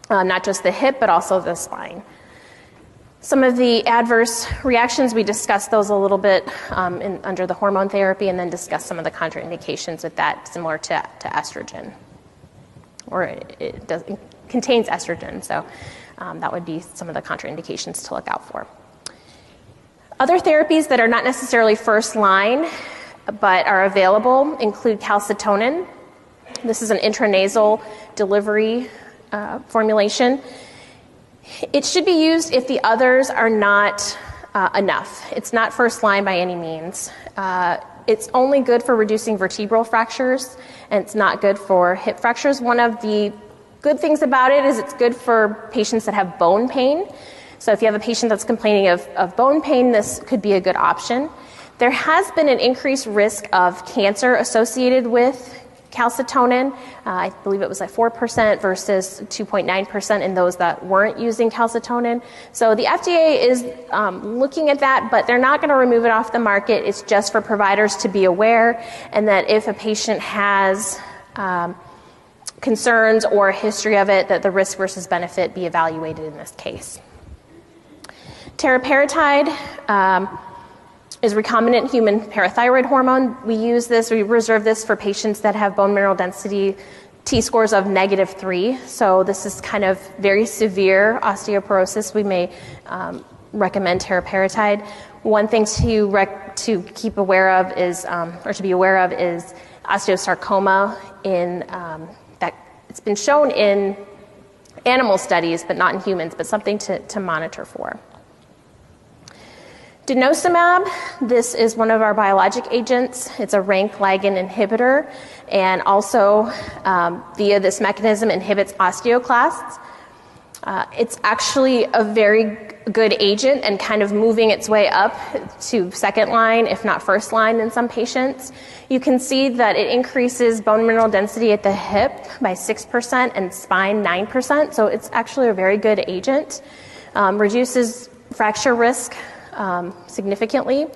not just the hip, but also the spine. Some of the adverse reactions, we discussed those a little bit under the hormone therapy, and then discussed some of the contraindications with that, similar to estrogen. Or it contains estrogen, so that would be some of the contraindications to look out for. Other therapies that are not necessarily first line, but are available include calcitonin. This is an intranasal delivery formulation. It should be used if the others are not enough. It's not first line by any means. It's only good for reducing vertebral fractures, and it's not good for hip fractures. One of the good things about it is it's good for patients that have bone pain. So if you have a patient that's complaining of bone pain, this could be a good option. There has been an increased risk of cancer associated with calcitonin. I believe it was like 4% versus 2.9% in those that weren't using calcitonin. So the FDA is looking at that, but they're not going to remove it off the market. It's just for providers to be aware, and that if a patient has concerns or a history of it, that the risk versus benefit be evaluated in this case. Teriparatide is recombinant human parathyroid hormone. We reserve this for patients that have bone mineral density T-scores of -3. So this is kind of very severe osteoporosis. We may recommend teriparatide. One thing to keep aware of is, or to be aware of, is osteosarcoma. That it's been shown in animal studies, but not in humans, but something to monitor for. Denosumab, this is one of our biologic agents. It's a rank ligand inhibitor, and also via this mechanism inhibits osteoclasts. It's actually a very good agent and kind of moving its way up to second line, if not first line in some patients. You can see that it increases bone mineral density at the hip by 6% and spine 9%, so it's actually a very good agent. Reduces fracture risk significantly.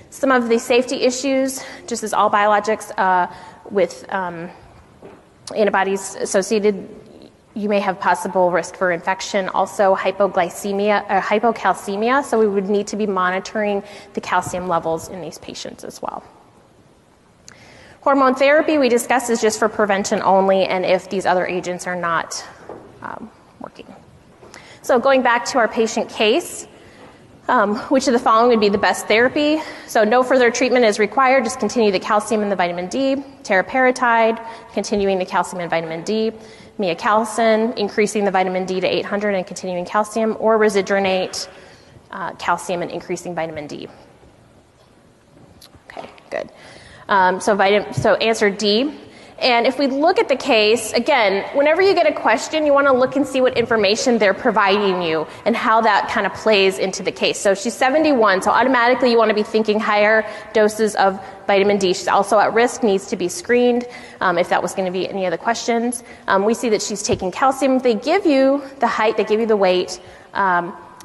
Some of the safety issues, just as all biologics with antibodies associated, you may have possible risk for infection, also hypoglycemia or hypocalcemia, so we would need to be monitoring the calcium levels in these patients as well. Hormone therapy we discussed is just for prevention only and if these other agents are not working. So going back to our patient case, which of the following would be the best therapy? So no further treatment is required, just continue the calcium and the vitamin D. Teriparatide, continuing the calcium and vitamin D. Miacalcin, increasing the vitamin D to 800 and continuing calcium, or Recidronate, calcium and increasing vitamin D. Okay, good. So answer D. And if we look at the case, again, whenever you get a question, you want to look and see what information they're providing you and how that kind of plays into the case. So she's 71, so automatically you want to be thinking higher doses of vitamin D. She's also at risk, needs to be screened, if that was going to be any of the questions. We see that she's taking calcium. They give you the height, they give you the weight.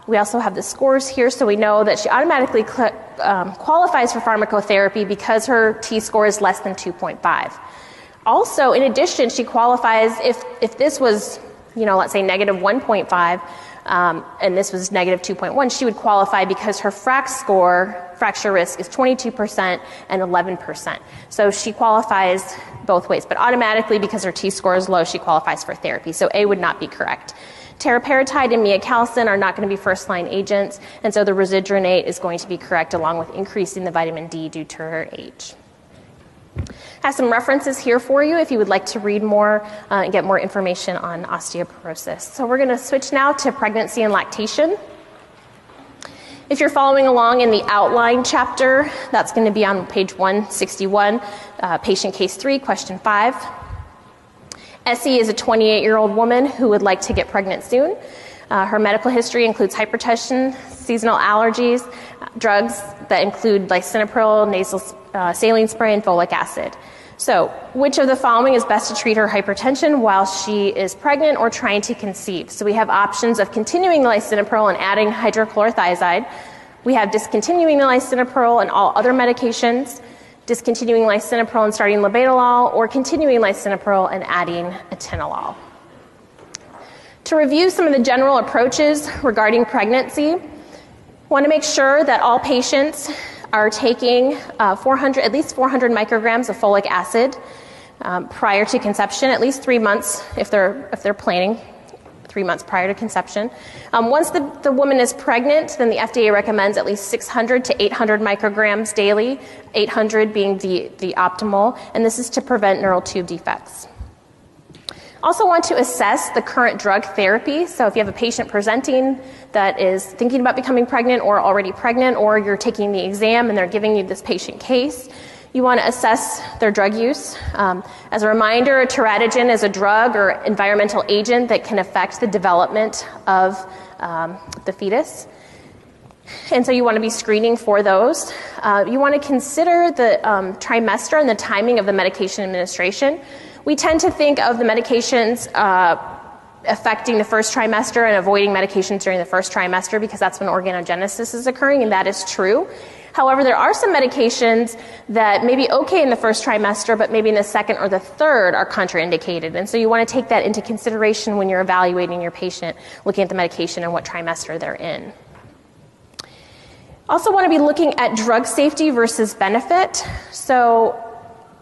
We also have the scores here, so we know that she automatically qualifies for pharmacotherapy because her T-score is less than 2.5. Also, in addition, she qualifies if this was, let's say -1.5, and this was -2.1, she would qualify because her fracture risk is 22% and 11%. So she qualifies both ways, but automatically because her T-score is low, she qualifies for therapy. So A would not be correct. Teriparatide and miacalcin are not going to be first-line agents, and so the Recidronate is going to be correct along with increasing the vitamin D due to her age. I have some references here for you if you would like to read more and get more information on osteoporosis. So we're going to switch now to pregnancy and lactation. If you're following along in the outline chapter, that's going to be on page 161, patient case 3, question 5. Essie is a 28-year-old woman who would like to get pregnant soon. Her medical history includes hypertension, seasonal allergies, drugs that include lisinopril, nasal saline spray, and folic acid. So, which of the following is best to treat her hypertension while she is pregnant or trying to conceive? So we have options of continuing the lisinopril and adding hydrochlorothiazide. We have discontinuing the lisinopril and all other medications, discontinuing lisinopril and starting labetalol, or continuing lisinopril and adding atenolol. To review some of the general approaches regarding pregnancy, want to make sure that all patients are taking at least 400 micrograms of folic acid prior to conception, at least 3 months if they're planning, 3 months prior to conception. Once the woman is pregnant, then the FDA recommends at least 600 to 800 micrograms daily, 800 being the optimal, and this is to prevent neural tube defects. Also want to assess the current drug therapy. So if you have a patient presenting that is thinking about becoming pregnant or already pregnant, or you're taking the exam and they're giving you this patient case, you want to assess their drug use. As a reminder, a teratogen is a drug or environmental agent that can affect the development of the fetus. And so you want to be screening for those. You want to consider the trimester and the timing of the medication administration. We tend to think of the medications affecting the first trimester and avoiding medications during the first trimester because that's when organogenesis is occurring, and that is true. However, there are some medications that may be okay in the first trimester, but maybe in the second or the third are contraindicated. And so you want to take that into consideration when you're evaluating your patient, looking at the medication and what trimester they're in. Also want to be looking at drug safety versus benefit. So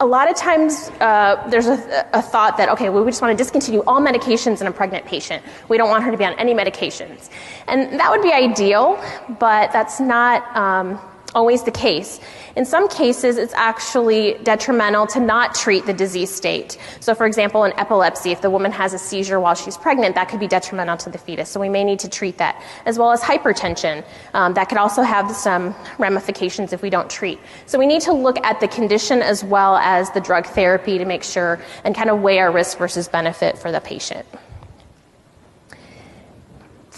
a lot of times there's a thought that, okay, well, we just want to discontinue all medications in a pregnant patient. We don't want her to be on any medications. And that would be ideal, but that's not always the case. In some cases, it's actually detrimental to not treat the disease state. So for example, in epilepsy, if the woman has a seizure while she's pregnant, that could be detrimental to the fetus. So we may need to treat that, as well as hypertension. That could also have some ramifications if we don't treat. So we need to look at the condition as well as the drug therapy to make sure and kind of weigh our risk versus benefit for the patient.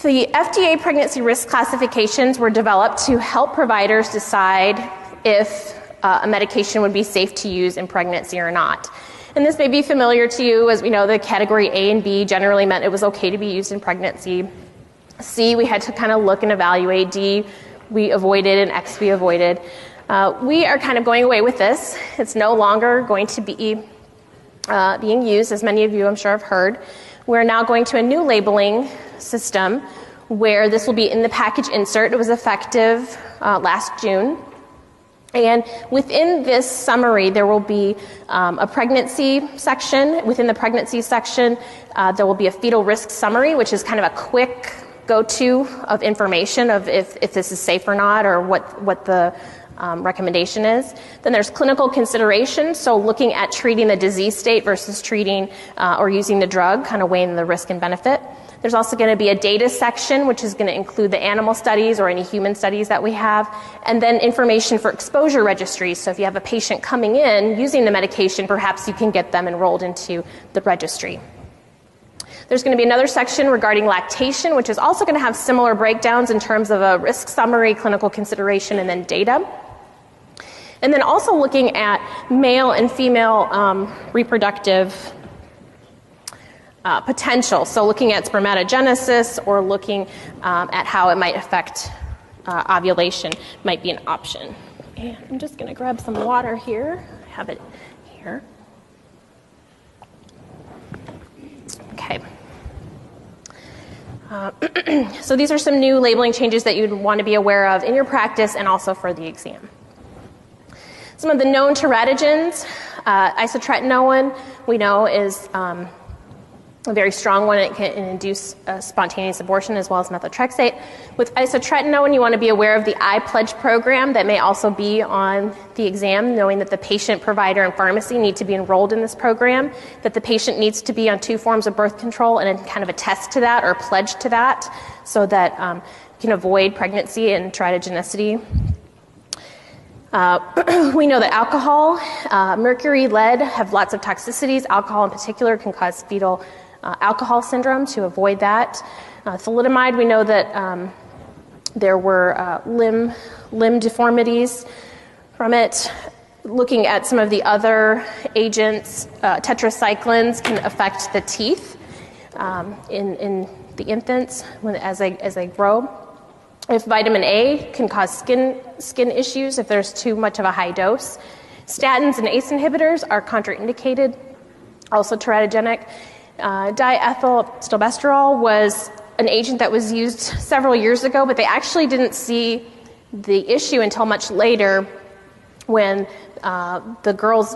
The FDA pregnancy risk classifications were developed to help providers decide if a medication would be safe to use in pregnancy or not. And this may be familiar to you. As we know, the category A and B generally meant it was okay to be used in pregnancy. C, we had to kind of look and evaluate. D, we avoided, and X, we avoided. We are kind of going away with this. It's no longer going to be being used, as many of you I'm sure have heard. We're now going to a new labeling system where this will be in the package insert. It was effective last June. And within this summary, there will be a pregnancy section. Within the pregnancy section, there will be a fetal risk summary, which is kind of a quick go-to of information of if this is safe or not, or what the recommendation is. Then there's clinical considerations, so looking at treating the disease state versus treating or using the drug, kind of weighing the risk and benefit. There's also going to be a data section, which is going to include the animal studies or any human studies that we have, and then information for exposure registries. So if you have a patient coming in using the medication, perhaps you can get them enrolled into the registry. There's going to be another section regarding lactation, which is also going to have similar breakdowns in terms of a risk summary, clinical consideration, and then data. And then also looking at male and female reproductive potential. So looking at spermatogenesis or looking at how it might affect ovulation might be an option. And I'm just going to grab some water here. I have it here. Okay. So these are some new labeling changes that you'd want to be aware of in your practice and also for the exam. Some of the known teratogens, isotretinoin, we know is a very strong one. It can induce spontaneous abortion as well as methotrexate. With isotretinoin, you want to be aware of the I-Pledge program that may also be on the exam, knowing that the patient, provider, and pharmacy need to be enrolled in this program, that the patient needs to be on 2 forms of birth control and kind of attest to that or pledge to that so that you can avoid pregnancy and teratogenicity. We know that alcohol, mercury, lead have lots of toxicities. Alcohol in particular can cause fetal alcohol syndrome. To avoid that, thalidomide, we know that there were limb deformities from it. Looking at some of the other agents, tetracyclines can affect the teeth in the infants as they grow. If vitamin A can cause skin issues if there's too much of a high dose. Statins and ACE inhibitors are contraindicated, also teratogenic. Diethylstilbestrol was an agent that was used several years ago, but they actually didn't see the issue until much later when the girls,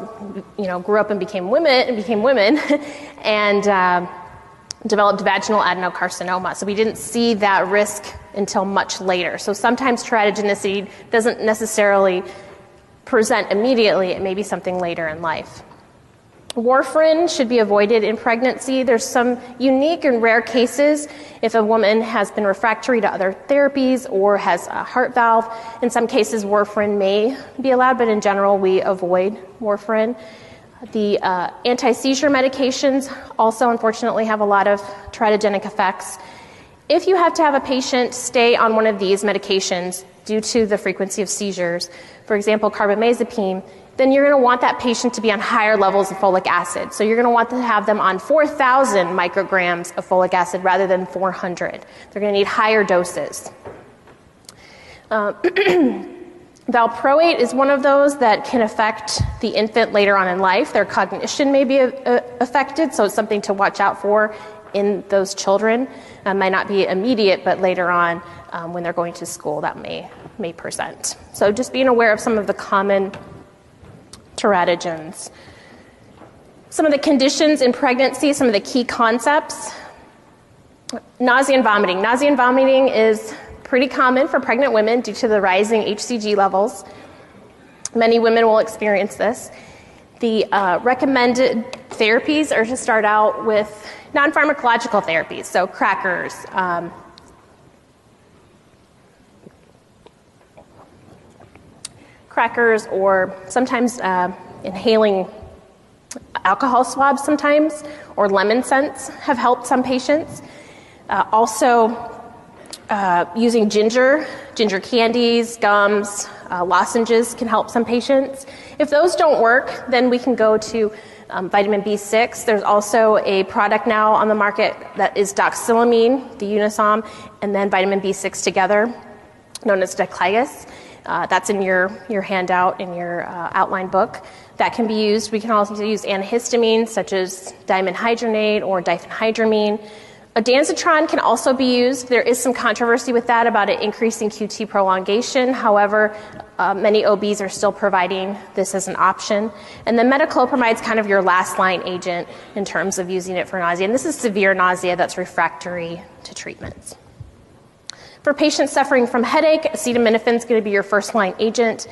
grew up and became women, and developed vaginal adenocarcinoma. So we didn't see that risk until much later. So sometimes teratogenicity doesn't necessarily present immediately. It may be something later in life. Warfarin should be avoided in pregnancy. There's some unique and rare cases if a woman has been refractory to other therapies or has a heart valve. In some cases, warfarin may be allowed, but in general, we avoid warfarin. The anti-seizure medications also, unfortunately, have a lot of teratogenic effects. If you have to have a patient stay on one of these medications due to the frequency of seizures, for example, carbamazepine, then you're going to want that patient to be on higher levels of folic acid. So you're going to want to have them on 4,000 micrograms of folic acid rather than 400. They're going to need higher doses. Valproate is one of those that can affect the infant later on in life. Their cognition may be affected, so it's something to watch out for in those children. Might not be immediate, but later on when they're going to school, that may present. So just being aware of some of the common teratogens. Some of the conditions in pregnancy, some of the key concepts. Nausea and vomiting. Nausea and vomiting is pretty common for pregnant women due to the rising HCG levels. Many women will experience this. The recommended therapies are to start out with non-pharmacological therapies, so crackers, or sometimes inhaling alcohol swabs sometimes, or lemon scents have helped some patients. Also, using ginger candies, gums, lozenges can help some patients. If those don't work, then we can go to vitamin B6. There's also a product now on the market that is doxylamine, the Unisom, and then vitamin B6 together, known as Diclayus. That's in your handout, in your outline book. That can be used. We can also use antihistamines such as dimenhydrinate or diphenhydramine. Ondansetron can also be used. There is some controversy with that about it increasing QT prolongation. However, many OBs are still providing this as an option. And then metoclopramide is kind of your last line agent in terms of using it for nausea. And this is severe nausea that's refractory to treatments. For patients suffering from headache, acetaminophen is going to be your first line agent.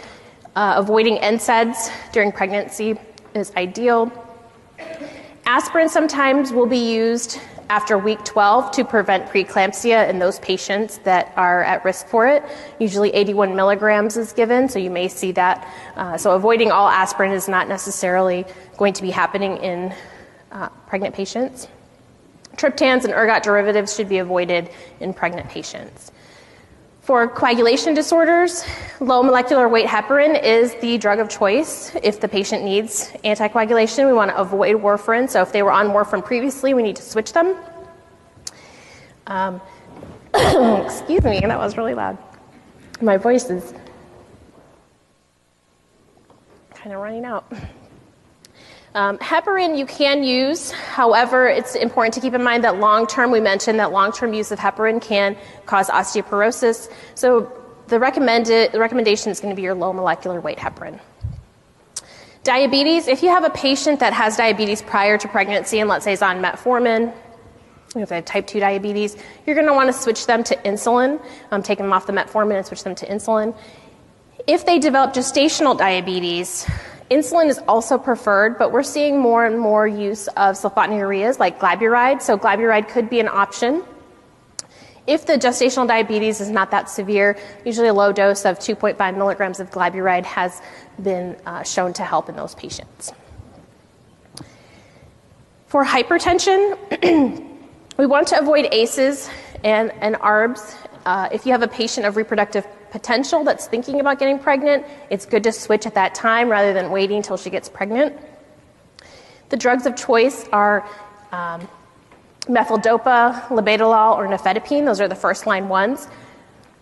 Avoiding NSAIDs during pregnancy is ideal. Aspirin sometimes will be used after week 12 to prevent preeclampsia in those patients that are at risk for it. Usually 81 milligrams is given, so you may see that. So avoiding all aspirin is not necessarily going to be happening in pregnant patients. Triptans and ergot derivatives should be avoided in pregnant patients. For coagulation disorders, low molecular weight heparin is the drug of choice. If the patient needs anticoagulation, we want to avoid warfarin. So if they were on warfarin previously, we need to switch them. Excuse me, that was really loud. My voice is kind of running out. Heparin you can use, however, it's important to keep in mind that long-term, we mentioned that long-term use of heparin can cause osteoporosis. So the recommendation is going to be your low molecular weight heparin. Diabetes, if you have a patient that has diabetes prior to pregnancy and let's say is on metformin, if they have type 2 diabetes, you're going to want to switch them to insulin, take them off the metformin and switch them to insulin. If they develop gestational diabetes, insulin is also preferred, but we're seeing more and more use of sulfonylureas like glyburide, so glyburide could be an option. If the gestational diabetes is not that severe, usually a low dose of 2.5 milligrams of glyburide has been shown to help in those patients. For hypertension, we want to avoid ACEs and ARBs. If you have a patient of reproductive potential that's thinking about getting pregnant, it's good to switch at that time rather than waiting until she gets pregnant. The drugs of choice are methyldopa, labetalol, or nifedipine. Those are the first line ones.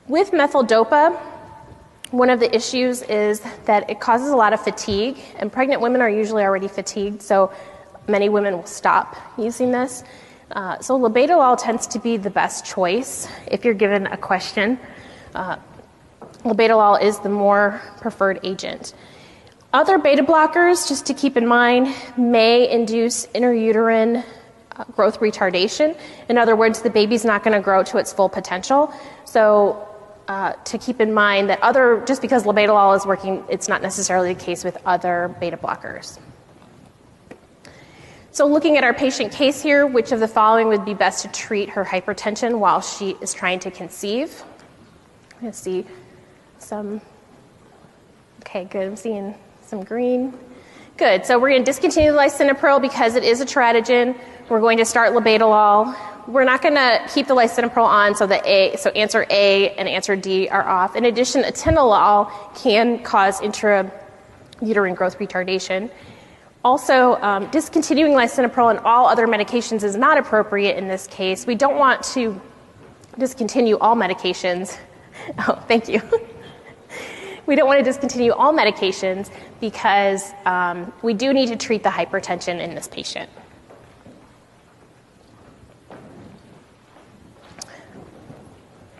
With methyldopa, one of the issues is that it causes a lot of fatigue, and pregnant women are usually already fatigued, so many women will stop using this. So labetalol tends to be the best choice if you're given a question. Labetalol is the more preferred agent. Other beta blockers, just to keep in mind, may induce intrauterine growth retardation. In other words, the baby's not going to grow to its full potential. So to keep in mind that just because labetalol is working, it's not necessarily the case with other beta blockers. So looking at our patient case here, which of the following would be best to treat her hypertension while she is trying to conceive? I'm going to see some, okay, good, I'm seeing some green. Good, so we're going to discontinue the lisinopril because it is a teratogen. We're going to start labetalol. We're not going to keep the lisinopril on, so answer A and answer D are off. In addition, atenolol can cause uterine growth retardation. Also, discontinuing lisinopril and all other medications is not appropriate in this case. We don't want to discontinue all medications. Oh, thank you. We don't want to discontinue all medications because we do need to treat the hypertension in this patient.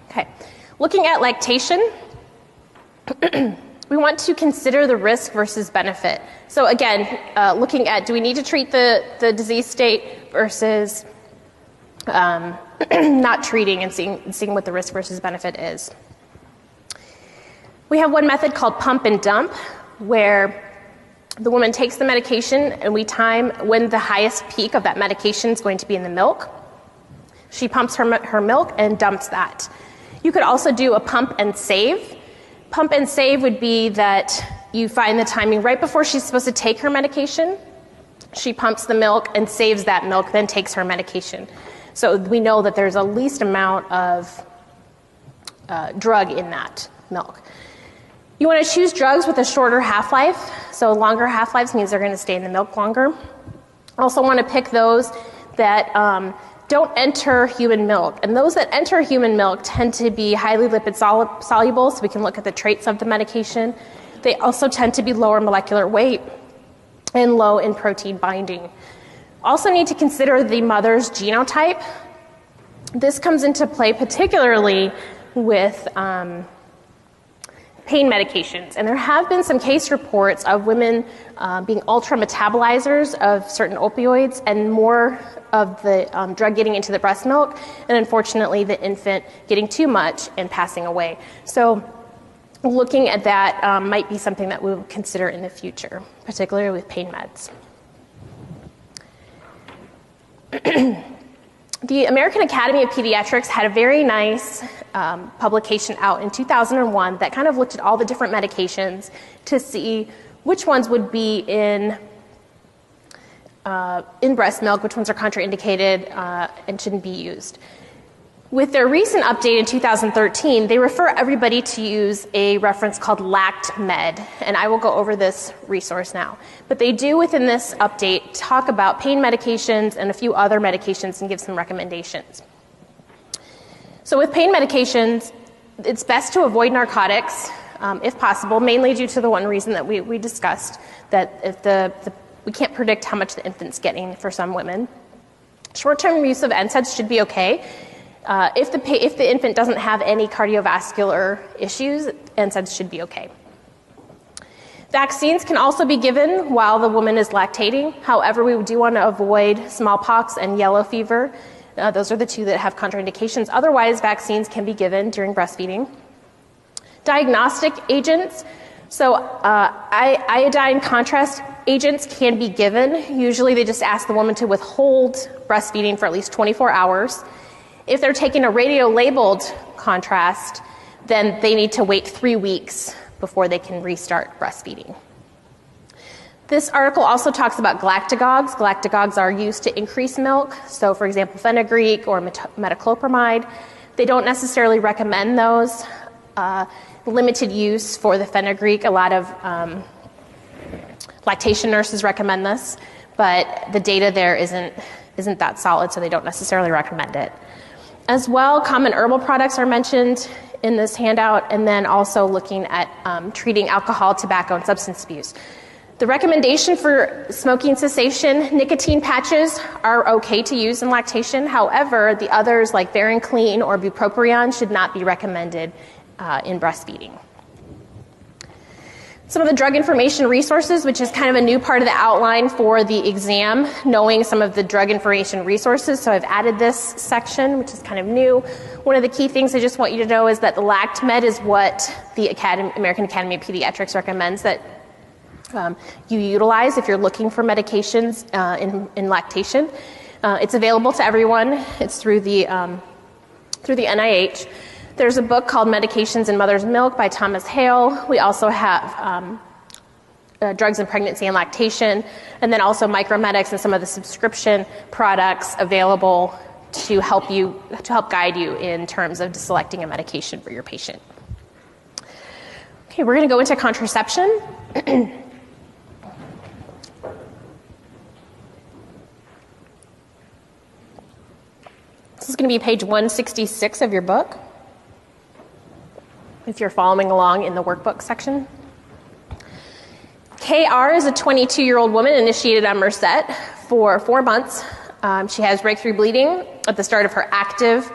Okay, looking at lactation, we want to consider the risk versus benefit. So again, looking at do we need to treat the disease state versus not treating and seeing what the risk versus benefit is. We have one method called pump and dump, where the woman takes the medication and we time when the highest peak of that medication is going to be in the milk. She pumps her milk and dumps that. You could also do a pump and save. Pump and save would be that you find the timing right before she's supposed to take her medication. She pumps the milk and saves that milk, then takes her medication. So we know that there's a least amount of drug in that milk. You want to choose drugs with a shorter half-life. So longer half-lives means they're going to stay in the milk longer. Also want to pick those that don't enter human milk. And those that enter human milk tend to be highly lipid soluble, so we can look at the traits of the medication. They also tend to be lower molecular weight and low in protein binding. Also need to consider the mother's genotype. This comes into play particularly with pain medications. And there have been some case reports of women being ultra-metabolizers of certain opioids and more of the drug getting into the breast milk, and unfortunately the infant getting too much and passing away. So looking at that might be something that we'll consider in the future, particularly with pain meds. The American Academy of Pediatrics had a very nice publication out in 2001 that kind of looked at all the different medications to see which ones would be in breast milk, which ones are contraindicated and shouldn't be used. With their recent update in 2013, they refer everybody to use a reference called LactMed, and I will go over this resource now. But they do, within this update, talk about pain medications and a few other medications and give some recommendations. So with pain medications, it's best to avoid narcotics, if possible, mainly due to the one reason that we discussed, that if we can't predict how much the infant's getting for some women. Short-term use of NSAIDs should be okay. If the infant doesn't have any cardiovascular issues, NSAIDs should be okay. Vaccines can also be given while the woman is lactating. However, we do want to avoid smallpox and yellow fever. Those are the two that have contraindications. Otherwise, vaccines can be given during breastfeeding. Diagnostic agents. So iodine contrast agents can be given. Usually they just ask the woman to withhold breastfeeding for at least 24 hours. If they're taking a radio-labeled contrast, then they need to wait 3 weeks before they can restart breastfeeding. This article also talks about galactagogues. Galactagogues are used to increase milk. So, for example, fenugreek or metoclopramide. They don't necessarily recommend those. Limited use for the fenugreek. A lot of lactation nurses recommend this, but the data there isn't that solid, so they don't necessarily recommend it. As well, common herbal products are mentioned in this handout, and then also looking at treating alcohol, tobacco, and substance abuse. The recommendation for smoking cessation, nicotine patches are okay to use in lactation. However, the others like Varenicline or bupropion should not be recommended in breastfeeding. Some of the drug information resources, which is kind of a new part of the outline for the exam, knowing some of the drug information resources. So I've added this section, which is kind of new. One of the key things I just want you to know is that the LactMed is what the American Academy of Pediatrics recommends that you utilize if you're looking for medications in lactation. It's available to everyone. It's through the NIH. There's a book called Medications in Mother's Milk by Thomas Hale. We also have Drugs in Pregnancy and Lactation, and then also Micromedics and some of the subscription products available to help guide you in terms of selecting a medication for your patient. Okay, we're going to go into contraception. going to be page 166 of your book, if you're following along in the workbook section. KR is a 22-year-old woman initiated on Merced for 4 months. She has breakthrough bleeding at the start of her active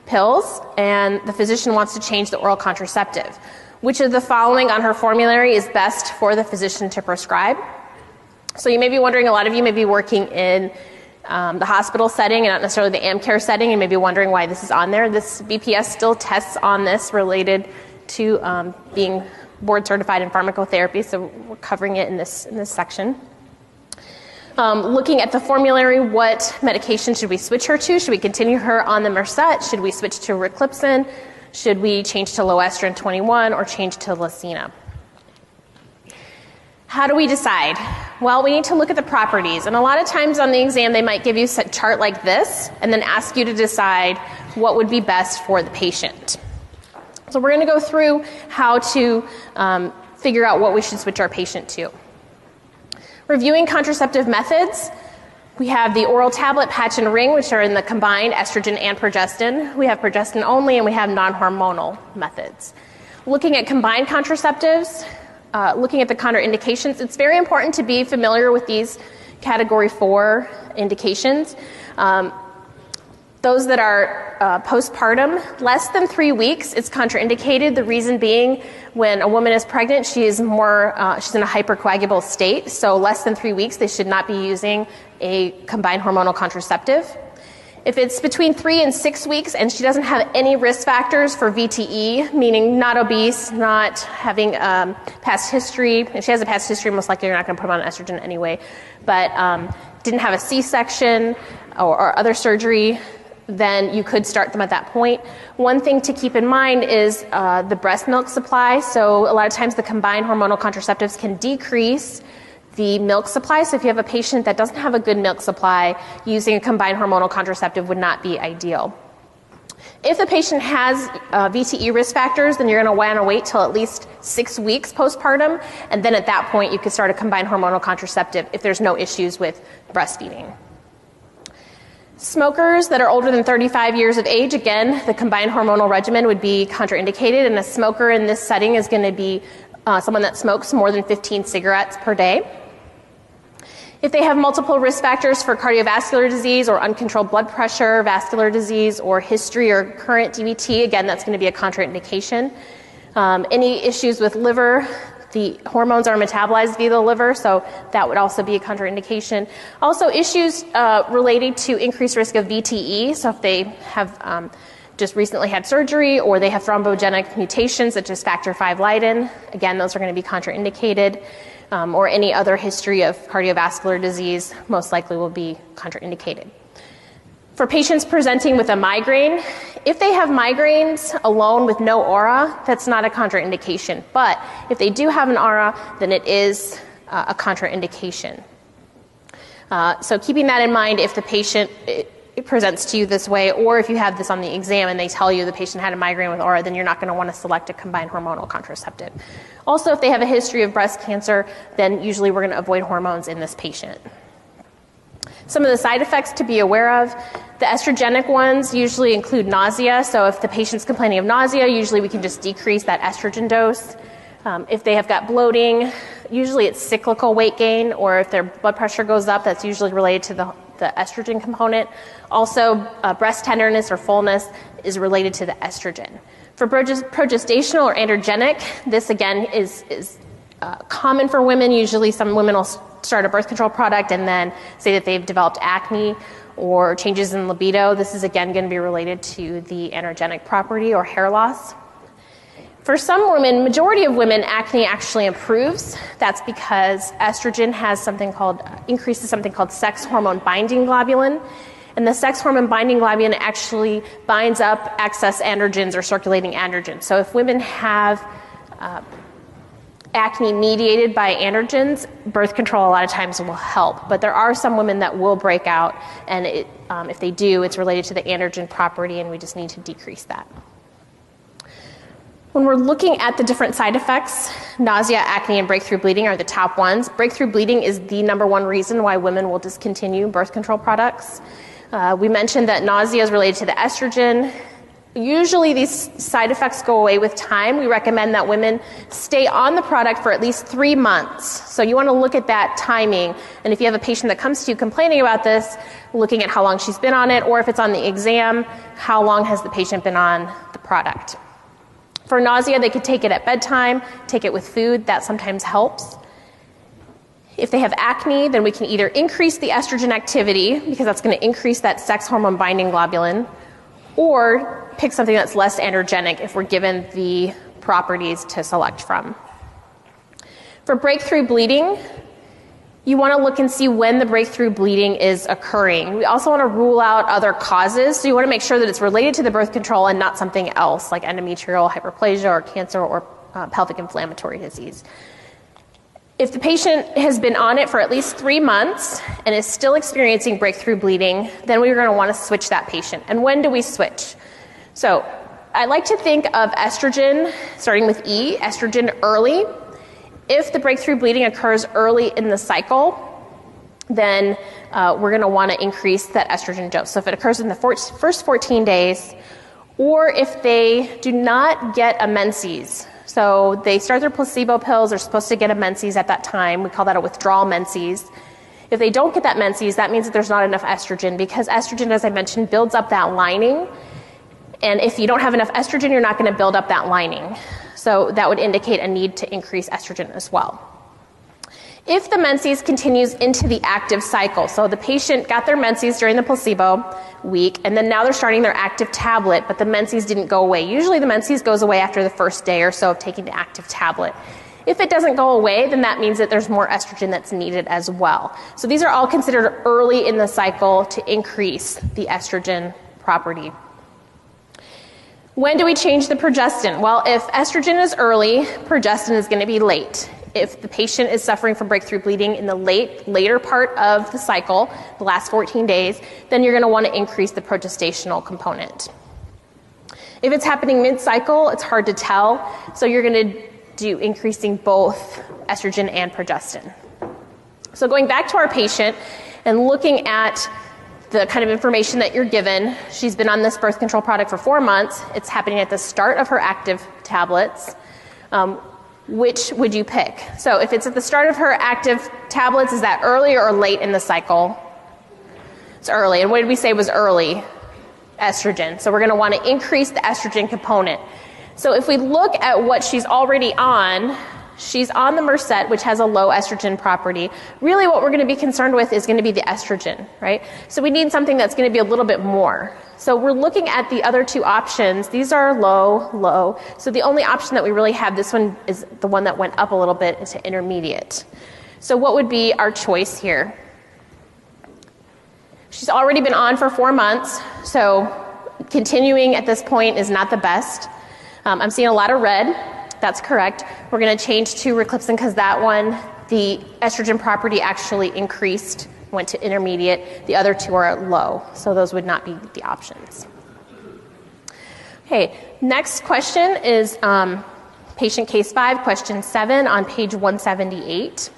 pills, and the physician wants to change the oral contraceptive. Which of the following on her formulary is best for the physician to prescribe? So you may be wondering, a lot of you may be working in the hospital setting and not necessarily the AmCare setting, and may be wondering why this is on there. This BPS still tests on this related to being board certified in pharmacotherapy, so we're covering it in this section. Looking at the formulary, what medication should we switch her to? Should we continue her on the Merced? Should we switch to Riclipsin? Should we change to Loestrin 21 or change to Lacina? How do we decide? Well, we need to look at the properties. And a lot of times on the exam, they might give you a chart like this and then ask you to decide what would be best for the patient. So we're going to go through how to figure out what we should switch our patient to. Reviewing contraceptive methods, we have the oral tablet, patch, and ring, which are in the combined estrogen and progestin. We have progestin only, and we have non-hormonal methods. Looking at combined contraceptives, looking at the contraindications, it's very important to be familiar with these category 4 indications. Those that are postpartum, less than 3 weeks, it's contraindicated. The reason being, when a woman is pregnant, she's in a hypercoagulable state. So less than 3 weeks, they should not be using a combined hormonal contraceptive. If it's between 3 and 6 weeks and she doesn't have any risk factors for VTE, meaning not obese, not having past history, if she has a past history, most likely you're not going to put them on estrogen anyway, but didn't have a C-section or other surgery, then you could start them at that point. One thing to keep in mind is the breast milk supply. So a lot of times the combined hormonal contraceptives can decrease the milk supply. So if you have a patient that doesn't have a good milk supply, using a combined hormonal contraceptive would not be ideal. If the patient has VTE risk factors, then you're going to want to wait till at least 6 weeks postpartum, and then at that point you could start a combined hormonal contraceptive if there's no issues with breastfeeding. Smokers that are older than 35 years of age, again, the combined hormonal regimen would be contraindicated, and a smoker in this setting is going to be someone that smokes more than 15 cigarettes per day. If they have multiple risk factors for cardiovascular disease or uncontrolled blood pressure, vascular disease, or history or current DVT, again, that's going to be a contraindication. Any issues with liver, the hormones are metabolized via the liver, so that would also be a contraindication. Also, issues related to increased risk of VTE, so if they have just recently had surgery or they have thrombogenic mutations such as factor V Leiden, again, those are going to be contraindicated. Or any other history of cardiovascular disease most likely will be contraindicated. For patients presenting with a migraine, if they have migraines alone with no aura, that's not a contraindication. But if they do have an aura, then it is a contraindication. So keeping that in mind, if the patient it presents to you this way, or if you have this on the exam and they tell you the patient had a migraine with aura, then you're not going to want to select a combined hormonal contraceptive. Also, if they have a history of breast cancer, then usually we're going to avoid hormones in this patient. Some of the side effects to be aware of, the estrogenic ones usually include nausea. So if the patient's complaining of nausea, usually we can just decrease that estrogen dose. If they have got bloating, usually it's cyclical weight gain, or if their blood pressure goes up, that's usually related to the estrogen component. Also, breast tenderness or fullness is related to the estrogen. For progestational or androgenic, this again is common for women. Usually some women will start a birth control product and then say that they've developed acne or changes in libido. This is again going to be related to the androgenic property or hair loss. For some women, majority of women, acne actually improves. That's because estrogen has increases something called sex hormone binding globulin. And the sex hormone binding globulin actually binds up excess androgens or circulating androgens. So if women have acne mediated by androgens, birth control a lot of times will help. But there are some women that will break out, and if they do, it's related to the androgen property, and we just need to decrease that. When we're looking at the different side effects, nausea, acne, and breakthrough bleeding are the top ones. Breakthrough bleeding is the number one reason why women will discontinue birth control products. We mentioned that nausea is related to the estrogen. Usually these side effects go away with time. We recommend that women stay on the product for at least 3 months. So you want to look at that timing. And if you have a patient that comes to you complaining about this, looking at how long she's been on it, or if it's on the exam, how long has the patient been on the product. For nausea, they could take it at bedtime, take it with food. That sometimes helps. If they have acne, then we can either increase the estrogen activity, because that's going to increase that sex hormone binding globulin, or pick something that's less androgenic if we're given the properties to select from. For breakthrough bleeding, you want to look and see when the breakthrough bleeding is occurring. We also want to rule out other causes, so you want to make sure that it's related to the birth control and not something else like endometrial hyperplasia or cancer or pelvic inflammatory disease. If the patient has been on it for at least 3 months and is still experiencing breakthrough bleeding, then we're going to want to switch that patient. And when do we switch? So I like to think of estrogen, starting with E, estrogen early. If the breakthrough bleeding occurs early in the cycle, then we're going to want to increase that estrogen dose. So if it occurs in the first 14 days, or if they do not get a menses, so they start their placebo pills, they're supposed to get a menses at that time. We call that a withdrawal menses. If they don't get that menses, that means that there's not enough estrogen, because estrogen, as I mentioned, builds up that lining. And if you don't have enough estrogen, you're not going to build up that lining. So that would indicate a need to increase estrogen as well. If the menses continues into the active cycle, so the patient got their menses during the placebo week, and then now they're starting their active tablet, but the menses didn't go away. Usually the menses goes away after the first day or so of taking the active tablet. If it doesn't go away, then that means that there's more estrogen that's needed as well. So these are all considered early in the cycle to increase the estrogen property. When do we change the progestin? Well, if estrogen is early, progestin is going to be late. If the patient is suffering from breakthrough bleeding in the later part of the cycle, the last 14 days, then you're going to want to increase the progestational component. If it's happening mid-cycle, it's hard to tell, so you're going to do increasing both estrogen and progestin. So going back to our patient and looking at the kind of information that you're given, she's been on this birth control product for 4 months. It's happening at the start of her active tablets. Which would you pick? So if it's at the start of her active tablets, is that early or late in the cycle? It's early. And what did we say was early? Estrogen. So we're going to want to increase the estrogen component. So if we look at what she's already on, she's on the Mercet, which has a low estrogen property. Really what we're going to be concerned with is going to be the estrogen, right? So we need something that's going to be a little bit more. So we're looking at the other two options. These are low, low. So the only option that we really have, this one is the one that went up a little bit into intermediate. So what would be our choice here? She's already been on for 4 months, so continuing at this point is not the best. I'm seeing a lot of red. That's correct. We're going to change to Riclipsin because that one, the estrogen property actually increased, went to intermediate. The other two are low, so those would not be the options. Okay, next question is patient case 5, question 7 on page 178.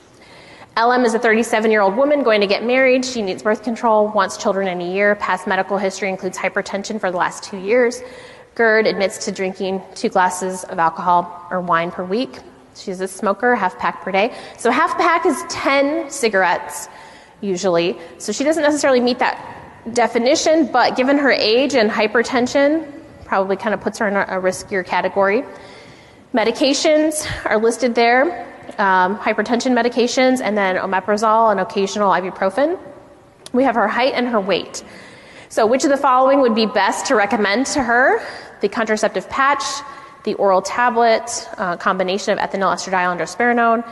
LM is a 37-year-old woman going to get married. She needs birth control, wants children in a year. Past medical history includes hypertension for the last 2 years. GERD, admits to drinking 2 glasses of alcohol or wine per week. She's a smoker, half pack per day. So half pack is 10 cigarettes usually. So she doesn't necessarily meet that definition, but given her age and hypertension, probably kind of puts her in a riskier category. Medications are listed there, hypertension medications, and then omeprazole and occasional ibuprofen. We have her height and her weight. So which of the following would be best to recommend to her? The contraceptive patch, the oral tablet, combination of ethinyl, estradiol, and drospirenone,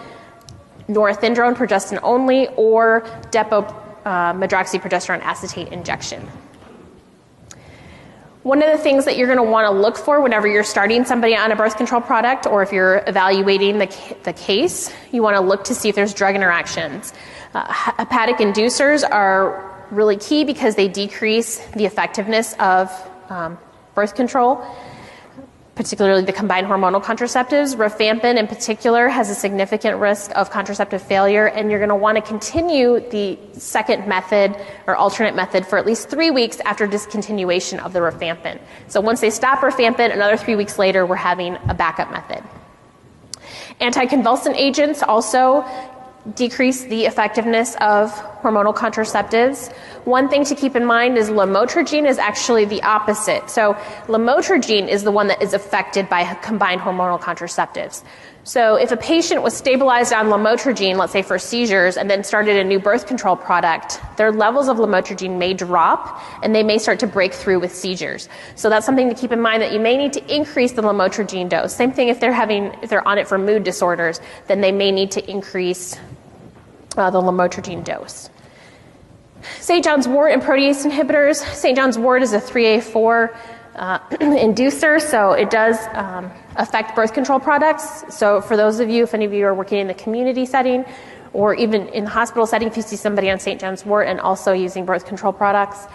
norethindrone, progestin only, or medroxyprogesterone acetate injection. One of the things that you're going to want to look for whenever you're starting somebody on a birth control product, or if you're evaluating the case, you want to look to see if there's drug interactions. Hepatic inducers are really key because they decrease the effectiveness of birth control. particularly the combined hormonal contraceptives. Rifampin in particular has a significant risk of contraceptive failure, and you're going to want to continue the second method or alternate method for at least 3 weeks after discontinuation of the rifampin. So once they stop rifampin, another 3 weeks later, we're having a backup method. Anticonvulsant agents also decrease the effectiveness of hormonal contraceptives. One thing to keep in mind is lamotrigine is actually the opposite. So lamotrigine is the one that is affected by combined hormonal contraceptives. So if a patient was stabilized on lamotrigine, let's say for seizures, and then started a new birth control product, their levels of lamotrigine may drop and they may start to break through with seizures. So that's something to keep in mind, that you may need to increase the lamotrigine dose. Same thing if they're on it for mood disorders, then they may need to increase the lamotrigine dose. St. John's wort and protease inhibitors. St. John's wort is a 3A4 inducer, so it does affect birth control products. So for those of you, if any of you are working in the community setting or even in the hospital setting, if you see somebody on St. John's wort and also using birth control products,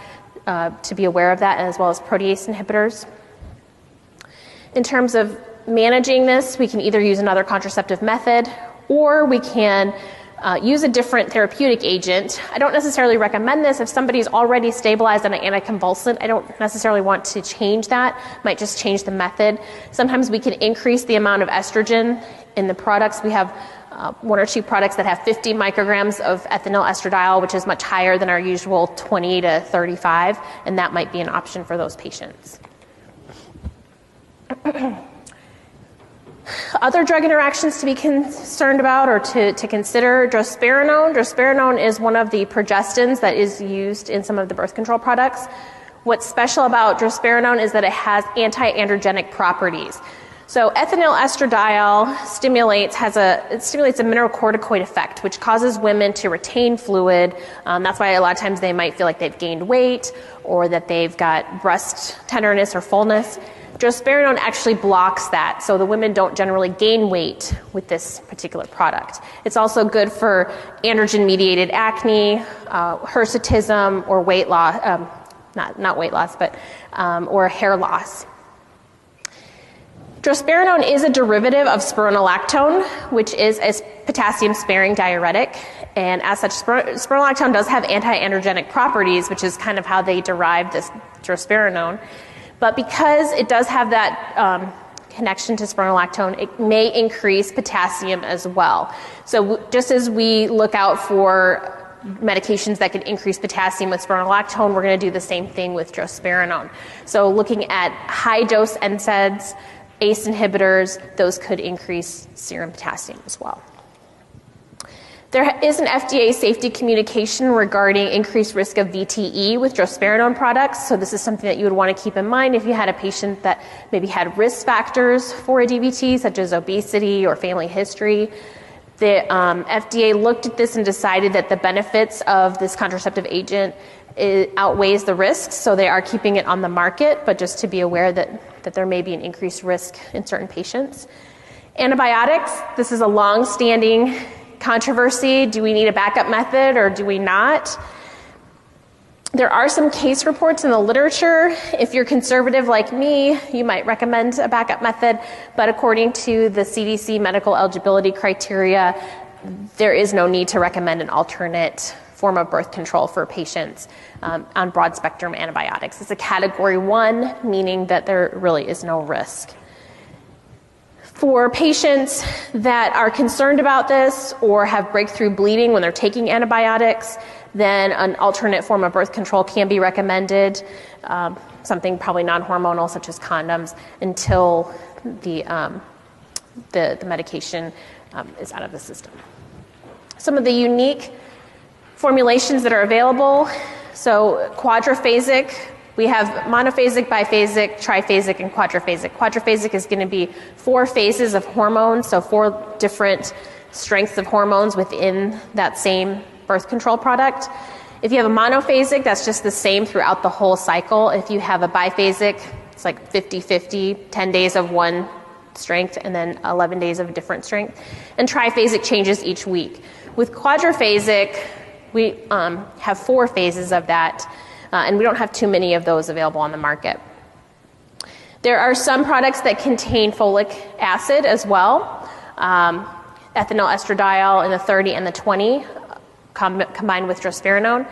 to be aware of that, as well as protease inhibitors. In terms of managing this, we can either use another contraceptive method or we can use a different therapeutic agent. I don't necessarily recommend this if somebody's already stabilized on an anticonvulsant. I don't necessarily want to change that. Might just change the method. Sometimes we can increase the amount of estrogen in the products. We have 1 or 2 products that have 50 micrograms of ethinyl estradiol, which is much higher than our usual 20 to 35, and that might be an option for those patients. Other drug interactions to be concerned about or to consider: drospirenone. Drospirenone is one of the progestins that is used in some of the birth control products. What's special about drospirenone is that it has anti-androgenic properties. So ethinyl estradiol stimulates a mineralocorticoid effect, which causes women to retain fluid. That's why a lot of times they might feel like they've gained weight or that they've got breast tenderness or fullness. Drospirenone actually blocks that, so the women don't generally gain weight with this particular product. It's also good for androgen-mediated acne, hirsutism, or weight loss, not weight loss, but or hair loss. Drospirenone is a derivative of spironolactone, which is a potassium-sparing diuretic, and as such, spironolactone does have anti-androgenic properties, which is kind of how they derived this drospirenone. But because it does have that connection to spironolactone, it may increase potassium as well. So just as we look out for medications that can increase potassium with spironolactone, we're going to do the same thing with drospirenone. So looking at high-dose NSAIDs, ACE inhibitors, those could increase serum potassium as well. There is an FDA safety communication regarding increased risk of VTE with drospirenone products. So this is something that you would want to keep in mind if you had a patient that maybe had risk factors for a DVT, such as obesity or family history. The FDA looked at this and decided that the benefits of this contraceptive agent outweighs the risks, so they are keeping it on the market, but just to be aware that there may be an increased risk in certain patients. Antibiotics, this is a long-standing controversy. Do we need a backup method or do we not? There are some case reports in the literature. If you're conservative like me, you might recommend a backup method, but according to the CDC medical eligibility criteria, there is no need to recommend an alternate form of birth control for patients on broad spectrum antibiotics. It's a category 1, meaning that there really is no risk. For patients that are concerned about this or have breakthrough bleeding when they're taking antibiotics, then an alternate form of birth control can be recommended, something probably non-hormonal such as condoms, until the medication is out of the system. Some of the unique formulations that are available: so quadriphasic. We have monophasic, biphasic, triphasic, and quadriphasic. Quadriphasic is going to be 4 phases of hormones, so 4 different strengths of hormones within that same birth control product. If you have a monophasic, that's just the same throughout the whole cycle. If you have a biphasic, it's like 50-50, 10 days of one strength and then 11 days of a different strength. And triphasic changes each week. With quadriphasic, we have 4 phases of that. And we don't have too many of those available on the market. There are some products that contain folic acid as well, ethinyl estradiol in the 30 and the 20, combined with drospirenone.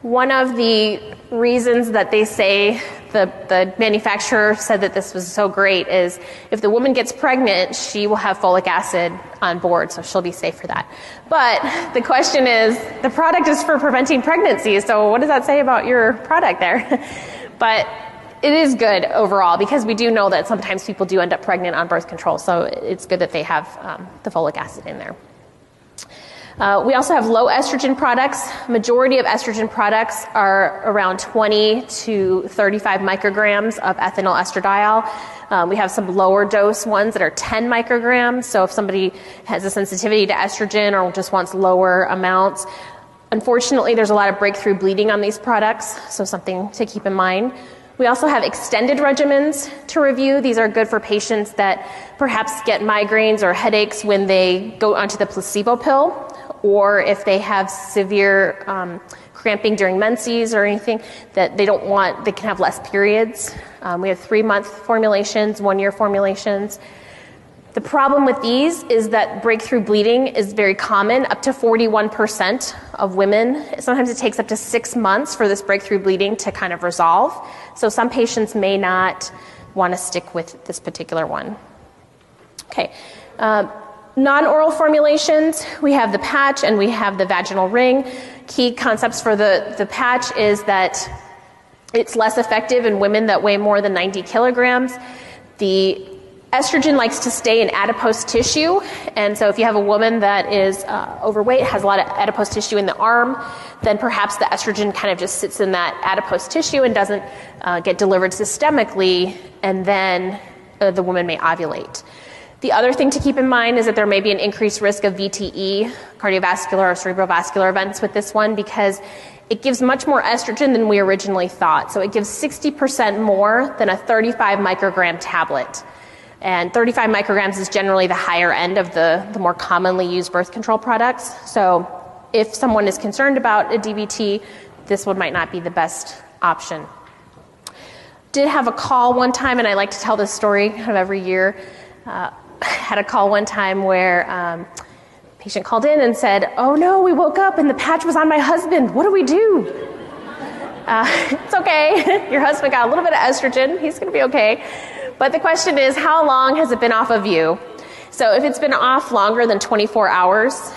One of the reasons that they say the manufacturer said that this was so great is if the woman gets pregnant, she will have folic acid on board, so she'll be safe for that. But the question is, the product is for preventing pregnancy, so what does that say about your product there? But it is good overall, because we do know that sometimes people do end up pregnant on birth control, so it's good that they have the folic acid in there. We also have low estrogen products. Majority of estrogen products are around 20 to 35 micrograms of ethinyl estradiol. We have some lower dose ones that are 10 micrograms. So if somebody has a sensitivity to estrogen or just wants lower amounts, unfortunately there's a lot of breakthrough bleeding on these products, so something to keep in mind. We also have extended regimens to review. These are good for patients that perhaps get migraines or headaches when they go onto the placebo pill, or if they have severe cramping during menses or anything that they don't want, they can have less periods. We have 3-month formulations, 1-year formulations. The problem with these is that breakthrough bleeding is very common, up to 41% of women. Sometimes it takes up to 6 months for this breakthrough bleeding to kind of resolve. So some patients may not want to stick with this particular one. Okay. Non-oral formulations, we have the patch and we have the vaginal ring. Key concepts for the patch is that it's less effective in women that weigh more than 90 kilograms. The estrogen likes to stay in adipose tissue, and so if you have a woman that is overweight, has a lot of adipose tissue in the arm, then perhaps the estrogen kind of just sits in that adipose tissue and doesn't get delivered systemically, and then the woman may ovulate. The other thing to keep in mind is that there may be an increased risk of VTE, cardiovascular or cerebrovascular events with this one, because it gives much more estrogen than we originally thought. So it gives 60% more than a 35 microgram tablet. And 35 micrograms is generally the higher end of the more commonly used birth control products. So if someone is concerned about a DVT, this one might not be the best option. Did have a call one time, and I like to tell this story kind of every year. Had a call one time where a patient called in and said, "Oh no, we woke up and the patch was on my husband. What do we do?" It's okay. Your husband got a little bit of estrogen. He's going to be okay. But the question is, how long has it been off of you? So if it's been off longer than 24 hours,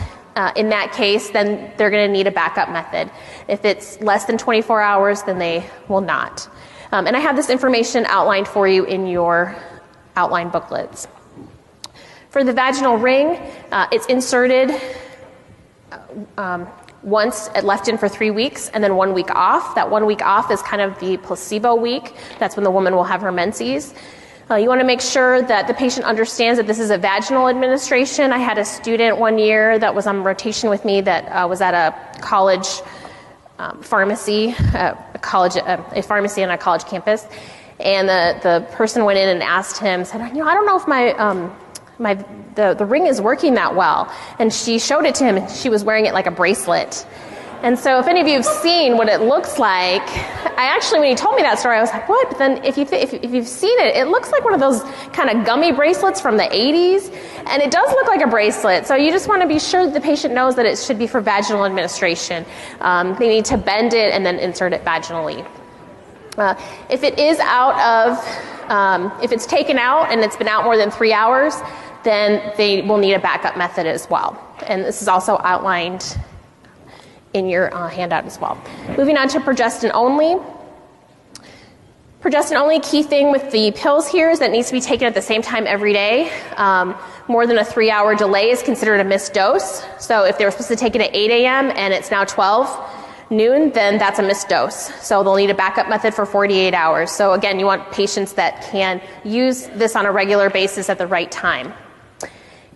in that case, then they're going to need a backup method. If it's less than 24 hours, then they will not. And I have this information outlined for you in your outline booklets. For the vaginal ring, it's inserted once, left in for 3 weeks, and then 1 week off. That 1 week off is kind of the placebo week. That's when the woman will have her menses. You want to make sure that the patient understands that this is a vaginal administration. I had a student one year that was on rotation with me that was at a college pharmacy, a pharmacy on a college campus, and the person went in and asked him, said, "I don't know if the ring is working that well." And she showed it to him, and she was wearing it like a bracelet. And so if any of you have seen what it looks like, I actually, when he told me that story, I was like, what? But then if you've seen it, it looks like one of those kind of gummy bracelets from the 80s, and it does look like a bracelet. So you just want to be sure that the patient knows that it should be for vaginal administration. They need to bend it and then insert it vaginally. If it is if it's taken out and it's been out more than 3 hours, then they will need a backup method as well. And this is also outlined in your handout as well. Moving on to progestin only. Progestin only, key thing with the pills here is that it needs to be taken at the same time every day. More than a 3-hour delay is considered a missed dose. So if they were supposed to take it at 8 a.m. and it's now 12 noon, then that's a missed dose. So they'll need a backup method for 48 hours. So again, you want patients that can use this on a regular basis at the right time.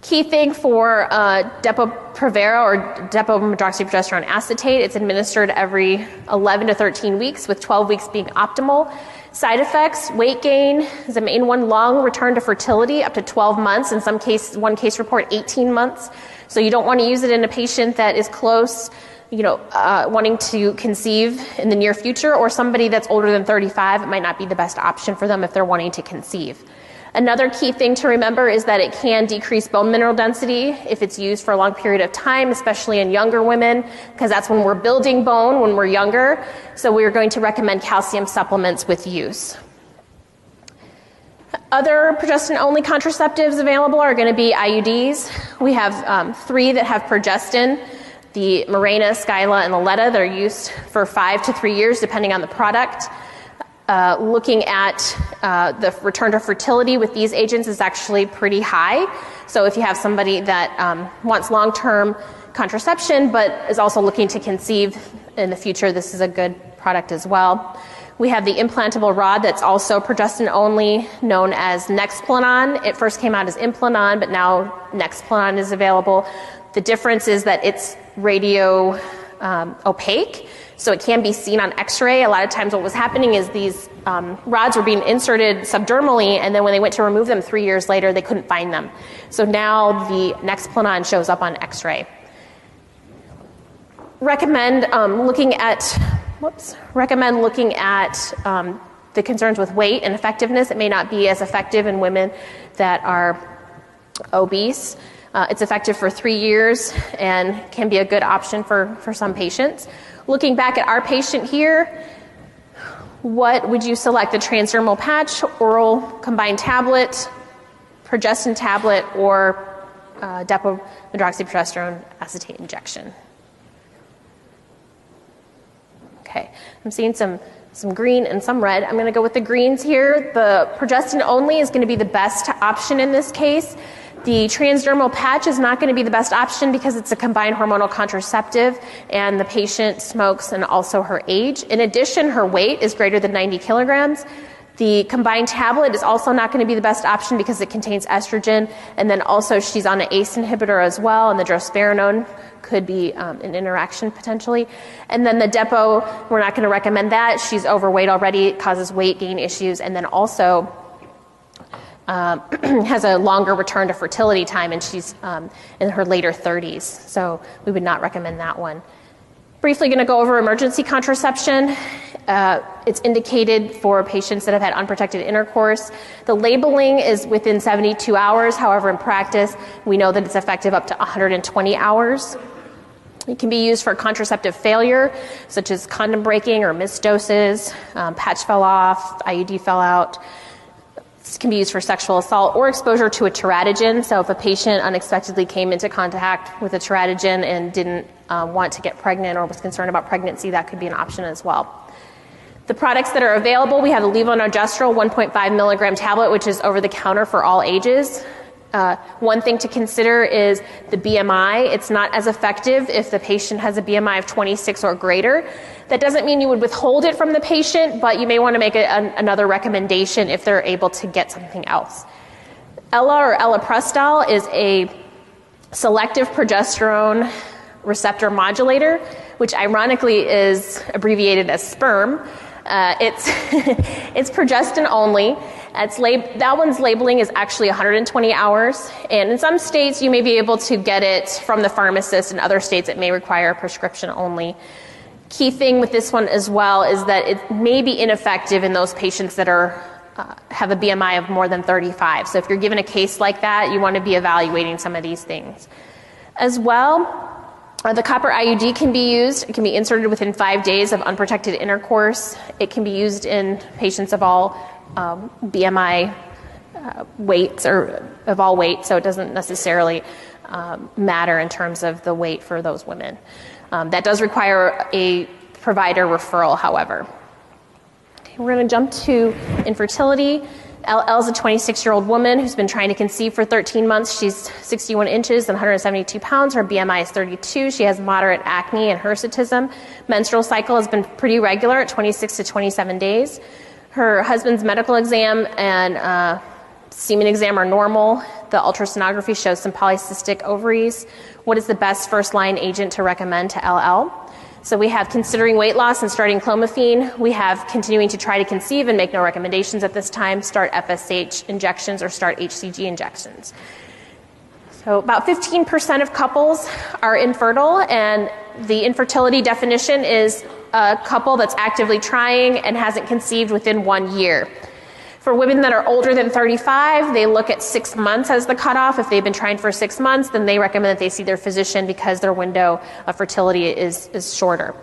Key thing for Depo-Provera or depomedroxyprogesterone acetate, it's administered every 11 to 13 weeks, with 12 weeks being optimal. Side effects, weight gain is the main one, long return to fertility up to 12 months, in some cases, one case report 18 months. So you don't want to use it in a patient that is close wanting to conceive in the near future, or somebody that's older than 35, it might not be the best option for them if they're wanting to conceive. Another key thing to remember is that it can decrease bone mineral density if it's used for a long period of time, especially in younger women, because that's when we're building bone when we're younger. So we're going to recommend calcium supplements with use. Other progestin-only contraceptives available are going to be IUDs. We have 3 that have progestin, the Mirena, Skyla, and Aletta. They're used for 5 to 3 years, depending on the product. Looking at the return to fertility with these agents is actually pretty high. So if you have somebody that wants long-term contraception but is also looking to conceive in the future, this is a good product as well. We have the implantable rod that's also progestin only, known as Nexplanon. It first came out as Implanon, but now Nexplanon is available. The difference is that it's radio opaque, so it can be seen on x-ray. A lot of times what was happening is these rods were being inserted subdermally, and then when they went to remove them 3 years later, they couldn't find them. So now the Nexplanon shows up on x-ray. Recommend looking at the concerns with weight and effectiveness. It may not be as effective in women that are obese. It's effective for 3 years and can be a good option for some patients. Looking back at our patient here, what would you select? The transdermal patch, oral combined tablet, progestin tablet, or depomedroxyprogesterone acetate injection? Okay, I'm seeing some green and some red. I'm going to go with the greens here. The progestin only is going to be the best option in this case. The transdermal patch is not going to be the best option because it's a combined hormonal contraceptive and the patient smokes and also her age. In addition, her weight is greater than 90 kilograms. The combined tablet is also not going to be the best option because it contains estrogen, and then also she's on an ACE inhibitor as well, and the drospirenone could be an interaction potentially. And then the Depo, we're not going to recommend that. She's overweight already, it causes weight gain issues, and then also has a longer return to fertility time, and she's in her later 30s, so we would not recommend that one. Briefly going to go over emergency contraception. It's indicated for patients that have had unprotected intercourse. The labeling is within 72 hours. However, in practice, we know that it's effective up to 120 hours. It can be used for contraceptive failure, such as condom breaking or missed doses, patch fell off, IUD fell out. This can be used for sexual assault or exposure to a teratogen. So if a patient unexpectedly came into contact with a teratogen and didn't want to get pregnant or was concerned about pregnancy, that could be an option as well. The products that are available, we have the levonorgestrel 1.5 milligram tablet, which is over the counter for all ages. One thing to consider is the BMI. It's not as effective if the patient has a BMI of 26 or greater. That doesn't mean you would withhold it from the patient, but you may want to make another recommendation if they're able to get something else. Ella or elaprestol is a selective progesterone receptor modulator, which ironically is abbreviated as sperm. It's progestin only. That one's labeling is actually 120 hours, and in some states you may be able to get it from the pharmacist. In other states it may require a prescription only. Key thing with this one as well is that it may be ineffective in those patients that have a BMI of more than 35. So if you're given a case like that, you want to be evaluating some of these things. As well, the copper IUD can be used. It can be inserted within 5 days of unprotected intercourse. It can be used in patients of all BMI weights or of all weight, so it doesn't necessarily matter in terms of the weight for those women. That does require a provider referral, however. Okay, we're going to jump to infertility. LL is a 26-year-old woman who's been trying to conceive for 13 months. She's 61 inches and 172 pounds. Her BMI is 32. She has moderate acne and hirsutism. Menstrual cycle has been pretty regular at 26 to 27 days. Her husband's medical exam and semen exam are normal. The ultrasonography shows some polycystic ovaries. What is the best first-line agent to recommend to LL? So we have considering weight loss and starting clomiphene. We have continuing to try to conceive and make no recommendations at this time. Start FSH injections or start HCG injections. So about 15% of couples are infertile, and the infertility definition is a couple that's actively trying and hasn't conceived within 1 year. For women that are older than 35, they look at 6 months as the cutoff. If they've been trying for 6 months, then they recommend that they see their physician because their window of fertility is shorter.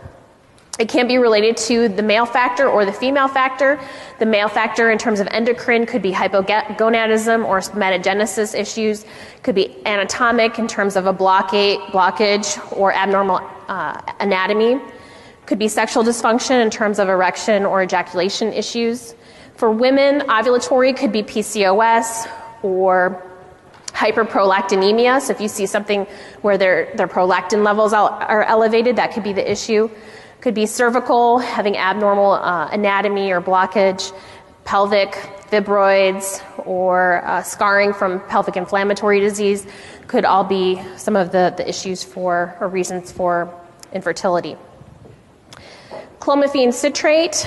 It can be related to the male factor or the female factor. The male factor in terms of endocrine could be hypogonadism or spermatogenesis issues, could be anatomic in terms of a blockage or abnormal anatomy, could be sexual dysfunction in terms of erection or ejaculation issues. For women, ovulatory could be PCOS or hyperprolactinemia. So if you see something where their prolactin levels are elevated, that could be the issue. Could be cervical, having abnormal anatomy or blockage, pelvic fibroids, or scarring from pelvic inflammatory disease could all be some of the issues for or reasons for infertility. Clomiphene citrate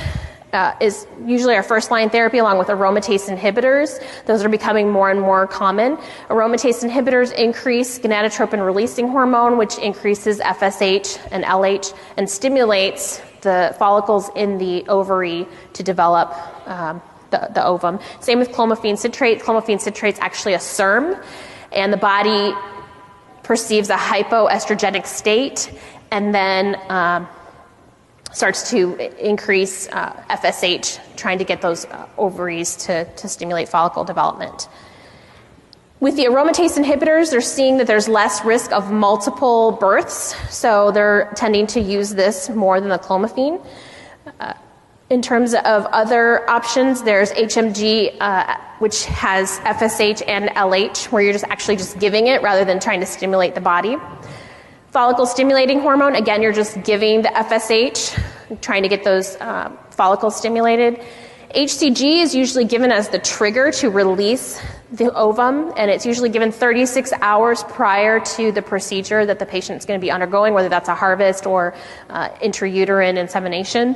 is usually our first-line therapy along with aromatase inhibitors. Those are becoming more and more common. Aromatase inhibitors increase gonadotropin-releasing hormone, which increases FSH and LH and stimulates the follicles in the ovary to develop the ovum. Same with clomiphene citrate. Clomiphene citrate is actually a SERM, and the body perceives a hypoestrogenic state and then starts to increase FSH, trying to get those ovaries to stimulate follicle development. With the aromatase inhibitors, they're seeing that there's less risk of multiple births, so they're tending to use this more than the clomiphene. In terms of other options, there's HMG, which has FSH and LH, where you're just giving it rather than trying to stimulate the body. Follicle stimulating hormone, again, you're just giving the FSH, trying to get those follicles stimulated. HCG is usually given as the trigger to release the ovum, and it's usually given 36 hours prior to the procedure that the patient's going to be undergoing, whether that's a harvest or intrauterine insemination.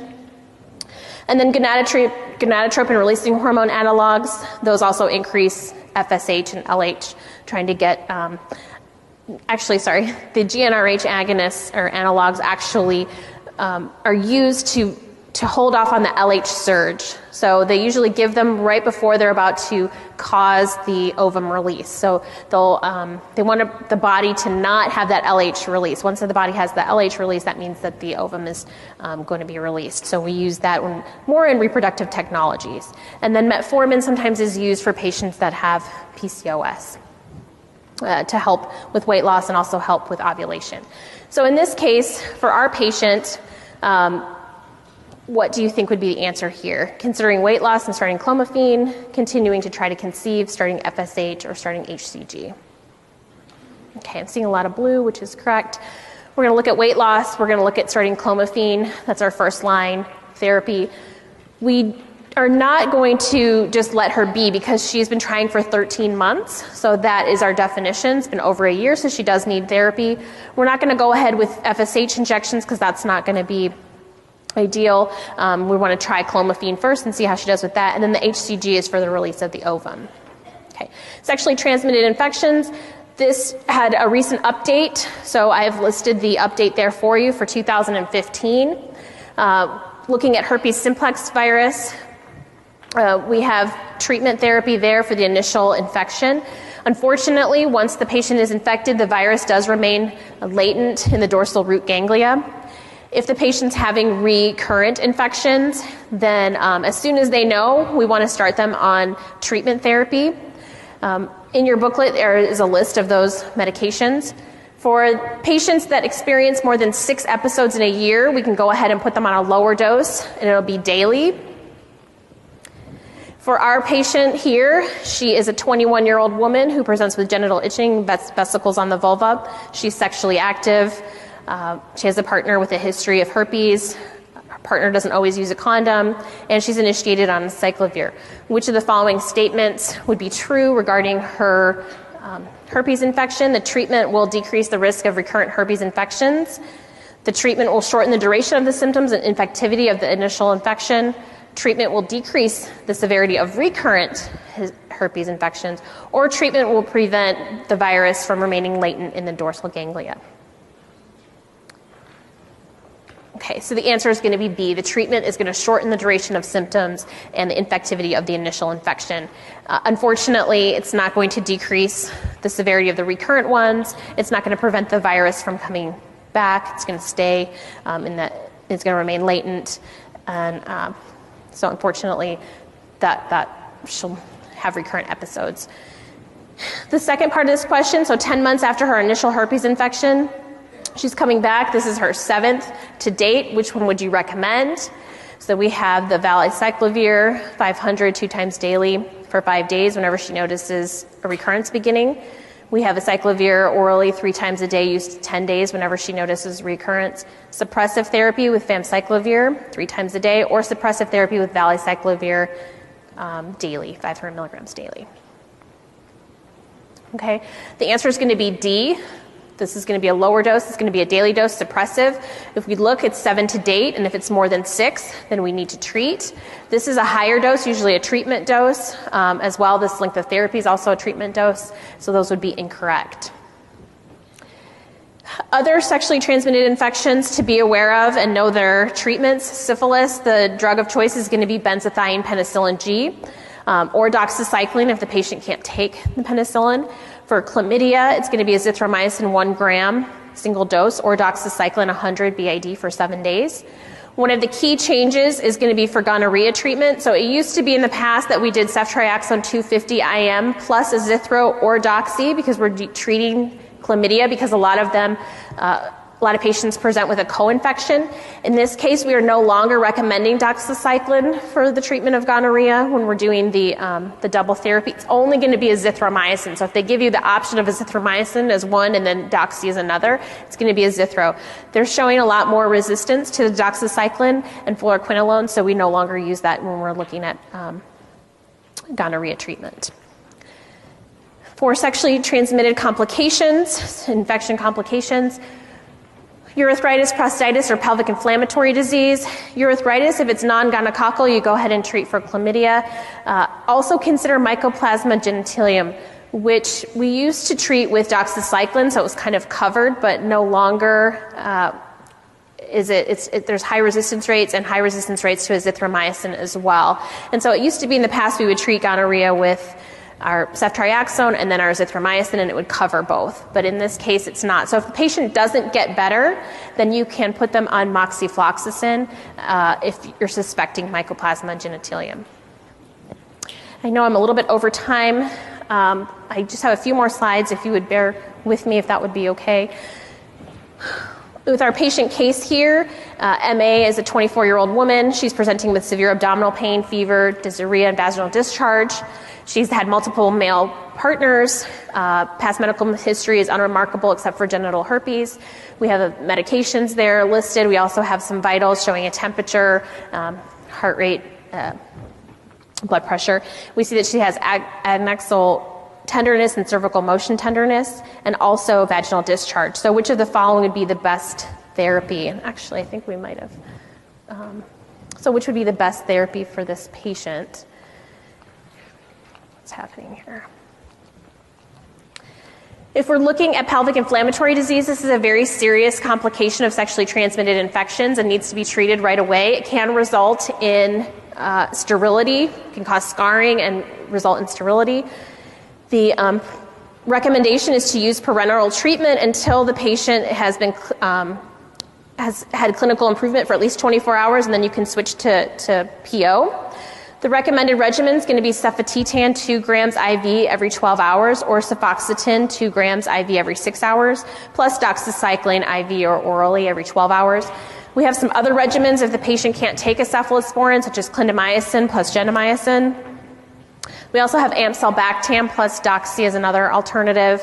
And then gonadotropin-releasing hormone analogs, those also increase FSH and LH, trying to get the GnRH agonists or analogs actually are used to hold off on the LH surge. So they usually give them right before they're about to cause the ovum release. So they want the body to not have that LH release. Once the body has the LH release, that means that the ovum is going to be released. So we use that more in reproductive technologies. And then metformin sometimes is used for patients that have PCOS. To help with weight loss and also help with ovulation. So in this case, for our patient, what do you think would be the answer here? Considering weight loss and starting clomiphene, continuing to try to conceive, starting FSH, or starting HCG? Okay, I'm seeing a lot of blue, which is correct. We're going to look at weight loss. We're going to look at starting clomiphene. That's our first line therapy. We are not going to just let her be because she's been trying for 13 months. So that is our definition. It's been over a year, so she does need therapy. We're not going to go ahead with FSH injections because that's not going to be ideal. We want to try clomiphene first and see how she does with that. And then the HCG is for the release of the ovum. Okay. Sexually transmitted infections. This had a recent update. So I have listed the update there for you for 2015. Looking at herpes simplex virus, we have treatment therapy there for the initial infection. Unfortunately, once the patient is infected, the virus does remain latent in the dorsal root ganglia. If the patient's having recurrent infections, then as soon as they know, we want to start them on treatment therapy. In your booklet, there is a list of those medications. For patients that experience more than 6 episodes in a year, we can go ahead and put them on a lower dose, and it'll be daily. For our patient here, she is a 21-year-old woman who presents with genital itching, vesicles on the vulva. She's sexually active. She has a partner with a history of herpes. Her partner doesn't always use a condom, and she's initiated on cyclovir. Which of the following statements would be true regarding her herpes infection? The treatment will decrease the risk of recurrent herpes infections. The treatment will shorten the duration of the symptoms and infectivity of the initial infection. Treatment will decrease the severity of recurrent herpes infections, or treatment will prevent the virus from remaining latent in the dorsal ganglia. Okay, so the answer is going to be B. The treatment is going to shorten the duration of symptoms and the infectivity of the initial infection. Unfortunately, it's not going to decrease the severity of the recurrent ones. It's not going to prevent the virus from coming back. It's going to stay in that it's going to remain latent. And so unfortunately, that she'll have recurrent episodes. The second part of this question, so 10 months after her initial herpes infection, she's coming back. This is her 7th to date. Which one would you recommend? So we have the valacyclovir 500 2 times daily for 5 days whenever she notices a recurrence beginning. We have acyclovir orally 3 times a day used 10 days whenever she notices recurrence. Suppressive therapy with famciclovir 3 times a day, or suppressive therapy with valacyclovir daily, 500 milligrams daily. Okay, the answer is going to be D. This is going to be a lower dose. It's going to be a daily dose suppressive. If we look, it's 7 to date, and if it's more than 6, then we need to treat. This is a higher dose, usually a treatment dose as well. This length of therapy is also a treatment dose, so those would be incorrect. Other sexually transmitted infections to be aware of and know their treatments. Syphilis, the drug of choice is going to be benzathine penicillin G. Or doxycycline if the patient can't take the penicillin. For chlamydia, it's going to be azithromycin 1 gram, single dose, or doxycycline 100 BID for 7 days. One of the key changes is going to be for gonorrhea treatment. So it used to be in the past that we did ceftriaxone 250 IM plus azithro or doxy because we're treating chlamydia, because a lot of patients present with a co-infection. In this case, we are no longer recommending doxycycline for the treatment of gonorrhea when we're doing the double therapy. It's only going to be azithromycin. So if they give you the option of azithromycin as one and then doxy as another, it's going to be azithro. They're showing a lot more resistance to the doxycycline and fluoroquinolone, so we no longer use that when we're looking at gonorrhea treatment. For sexually transmitted complications, infection complications, urethritis, prostatitis, or pelvic inflammatory disease. Urethritis, if it's non-gonococcal, you go ahead and treat for chlamydia. Also consider Mycoplasma genitalium, which we used to treat with doxycycline, so it was kind of covered, but no longer there's high resistance rates and high resistance rates to azithromycin as well. And so it used to be in the past we would treat gonorrhea with our ceftriaxone and then our azithromycin, and it would cover both. But in this case, it's not. So if the patient doesn't get better, then you can put them on moxifloxacin if you're suspecting Mycoplasma genitalium. I know I'm a little bit over time. I just have a few more slides, if you would bear with me, if that would be okay. With our patient case here, MA is a 24-year-old woman. She's presenting with severe abdominal pain, fever, dysuria, and vaginal discharge. She's had multiple male partners. Past medical history is unremarkable except for genital herpes. We have the medications there listed. We also have some vitals showing a temperature, heart rate, blood pressure. We see that she has adnexal tenderness and cervical motion tenderness, and also vaginal discharge. So which of the following would be the best therapy? And actually, I think we might have. So which would be the best therapy for this patient? What's happening here? If we're looking at pelvic inflammatory disease, this is a very serious complication of sexually transmitted infections and needs to be treated right away. It can result in sterility, can cause scarring and result in sterility. The recommendation is to use parenteral treatment until the patient has had clinical improvement for at least 24 hours, and then you can switch to PO. The recommended regimen is going to be cefotetan 2 grams IV every 12 hours or cefoxitin 2 grams IV every 6 hours, plus doxycycline IV or orally every 12 hours. We have some other regimens if the patient can't take a cephalosporin, such as clindamycin plus gentamicin. We also have amsulbactam plus doxy as another alternative,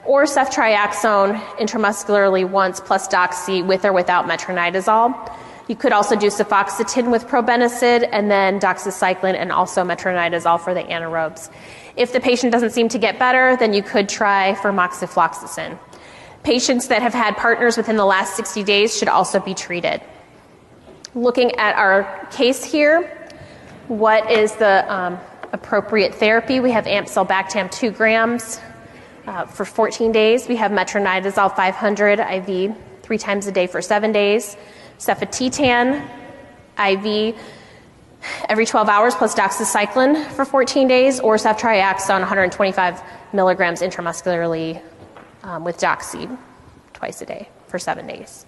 or ceftriaxone intramuscularly once plus doxy with or without metronidazole. You could also do cefoxitin with probenecid and then doxycycline and also metronidazole for the anaerobes. If the patient doesn't seem to get better, then you could try for moxifloxacin. Patients that have had partners within the last 60 days should also be treated. Looking at our case here, what is the appropriate therapy? We have amsulbactam 2 grams for 14 days. We have metronidazole 500 IV 3 times a day for 7 days. cefotetan, IV, every 12 hours plus doxycycline for 14 days, or ceftriaxone 125 milligrams intramuscularly with doxy twice a day for 7 days.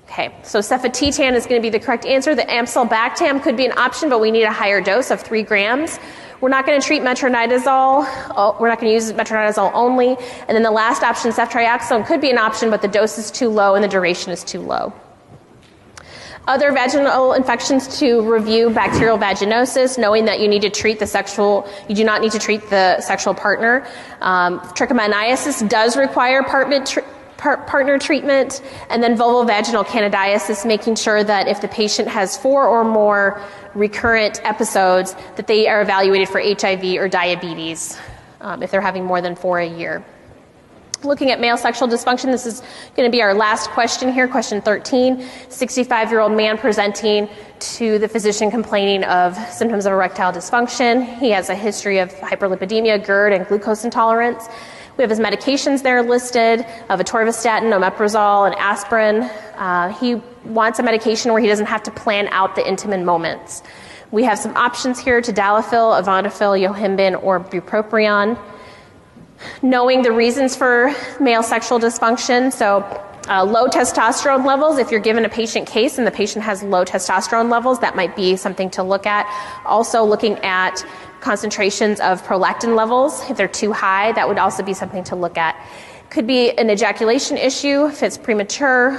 Okay, so cefotetan is going to be the correct answer. The amsulbactam could be an option, but we need a higher dose of 3 grams. We're not going to treat metronidazole. We're not going to use metronidazole only. And then the last option, ceftriaxone, could be an option, but the dose is too low and the duration is too low. Other vaginal infections to review: bacterial vaginosis, knowing that you need to treat you do not need to treat the sexual partner. Trichomoniasis does require partner treatment. And then vulvovaginal candidiasis, making sure that if the patient has 4 or more recurrent episodes, that they are evaluated for HIV or diabetes if they're having more than 4 a year. Looking at male sexual dysfunction, this is going to be our last question here, question 13. 65-year-old man presenting to the physician complaining of symptoms of erectile dysfunction. He has a history of hyperlipidemia, GERD, and glucose intolerance. We have his medications there listed of atorvastatin, omeprazole, and aspirin. He wants a medication where he doesn't have to plan out the intimate moments. We have some options here: tadalafil, avanadafil, yohimbine, or bupropion. Knowing the reasons for male sexual dysfunction, so low testosterone levels. If you're given a patient case and the patient has low testosterone levels, that might be something to look at. Also looking at concentrations of prolactin levels. If they're too high, that would also be something to look at. Could be an ejaculation issue if it's premature.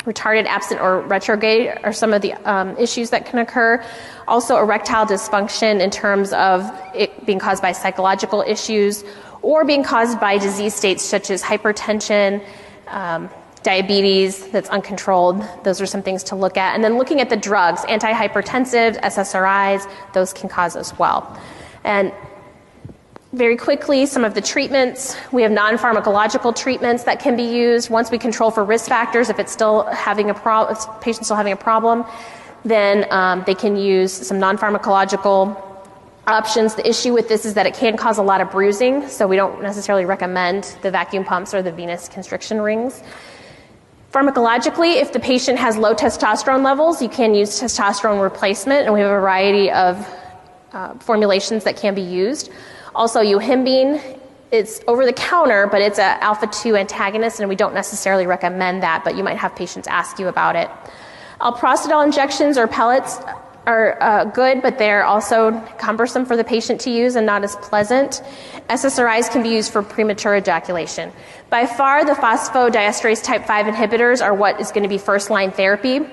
Retarded, absent, or retrograde are some of the issues that can occur. Also erectile dysfunction in terms of it being caused by psychological issues or being caused by disease states such as hypertension, diabetes that's uncontrolled. Those are some things to look at. And then looking at the drugs, antihypertensives, SSRIs, those can cause as well. And very quickly, some of the treatments. We have non-pharmacological treatments that can be used. Once we control for risk factors, if it's still having if the patient's still having a problem, then they can use some non-pharmacological options. The issue with this is that it can cause a lot of bruising, so we don't necessarily recommend the vacuum pumps or the venous constriction rings. Pharmacologically, if the patient has low testosterone levels, you can use testosterone replacement, and we have a variety of formulations that can be used. Also, yohimbine, it's over the counter, but it's an alpha-2 antagonist, and we don't necessarily recommend that, but you might have patients ask you about it. Alprostadol injections or pellets are good, but they're also cumbersome for the patient to use and not as pleasant. SSRIs can be used for premature ejaculation. By far, the phosphodiesterase type 5 inhibitors are what is going to be first-line therapy.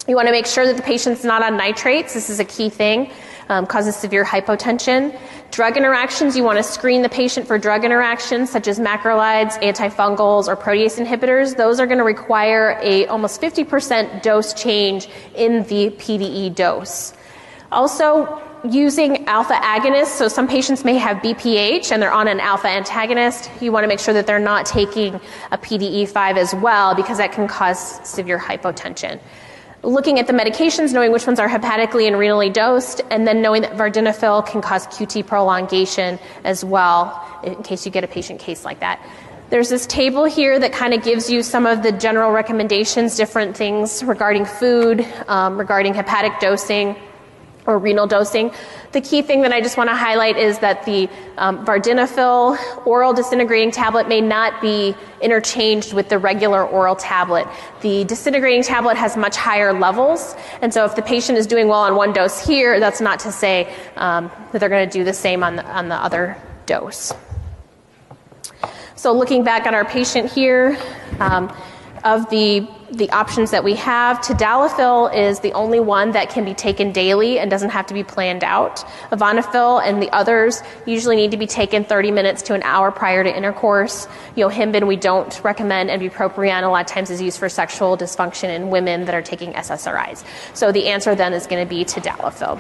You want to make sure that the patient's not on nitrates. This is a key thing. Causes severe hypotension. Drug interactions, you want to screen the patient for drug interactions such as macrolides, antifungals, or protease inhibitors. Those are going to require a almost 50% dose change in the PDE dose. Also, using alpha agonists, so some patients may have BPH and they're on an alpha antagonist. You want to make sure that they're not taking a PDE5 as well, because that can cause severe hypotension. Looking at the medications, knowing which ones are hepatically and renally dosed, and then knowing that vardenafil can cause QT prolongation as well, in case you get a patient case like that. There's this table here that kind of gives you some of the general recommendations, different things regarding food, regarding hepatic dosing or renal dosing. The key thing that I just want to highlight is that the vardenafil oral disintegrating tablet may not be interchanged with the regular oral tablet. The disintegrating tablet has much higher levels, and so if the patient is doing well on one dose here, that's not to say that they're going to do the same on the other dose. So looking back at our patient here, of the options that we have, tadalafil is the only one that can be taken daily and doesn't have to be planned out. Avanadafil and the others usually need to be taken 30 minutes to an hour prior to intercourse. Yohimbine we don't recommend, and bupropion a lot of times is used for sexual dysfunction in women that are taking SSRIs. So the answer then is going to be tadalafil.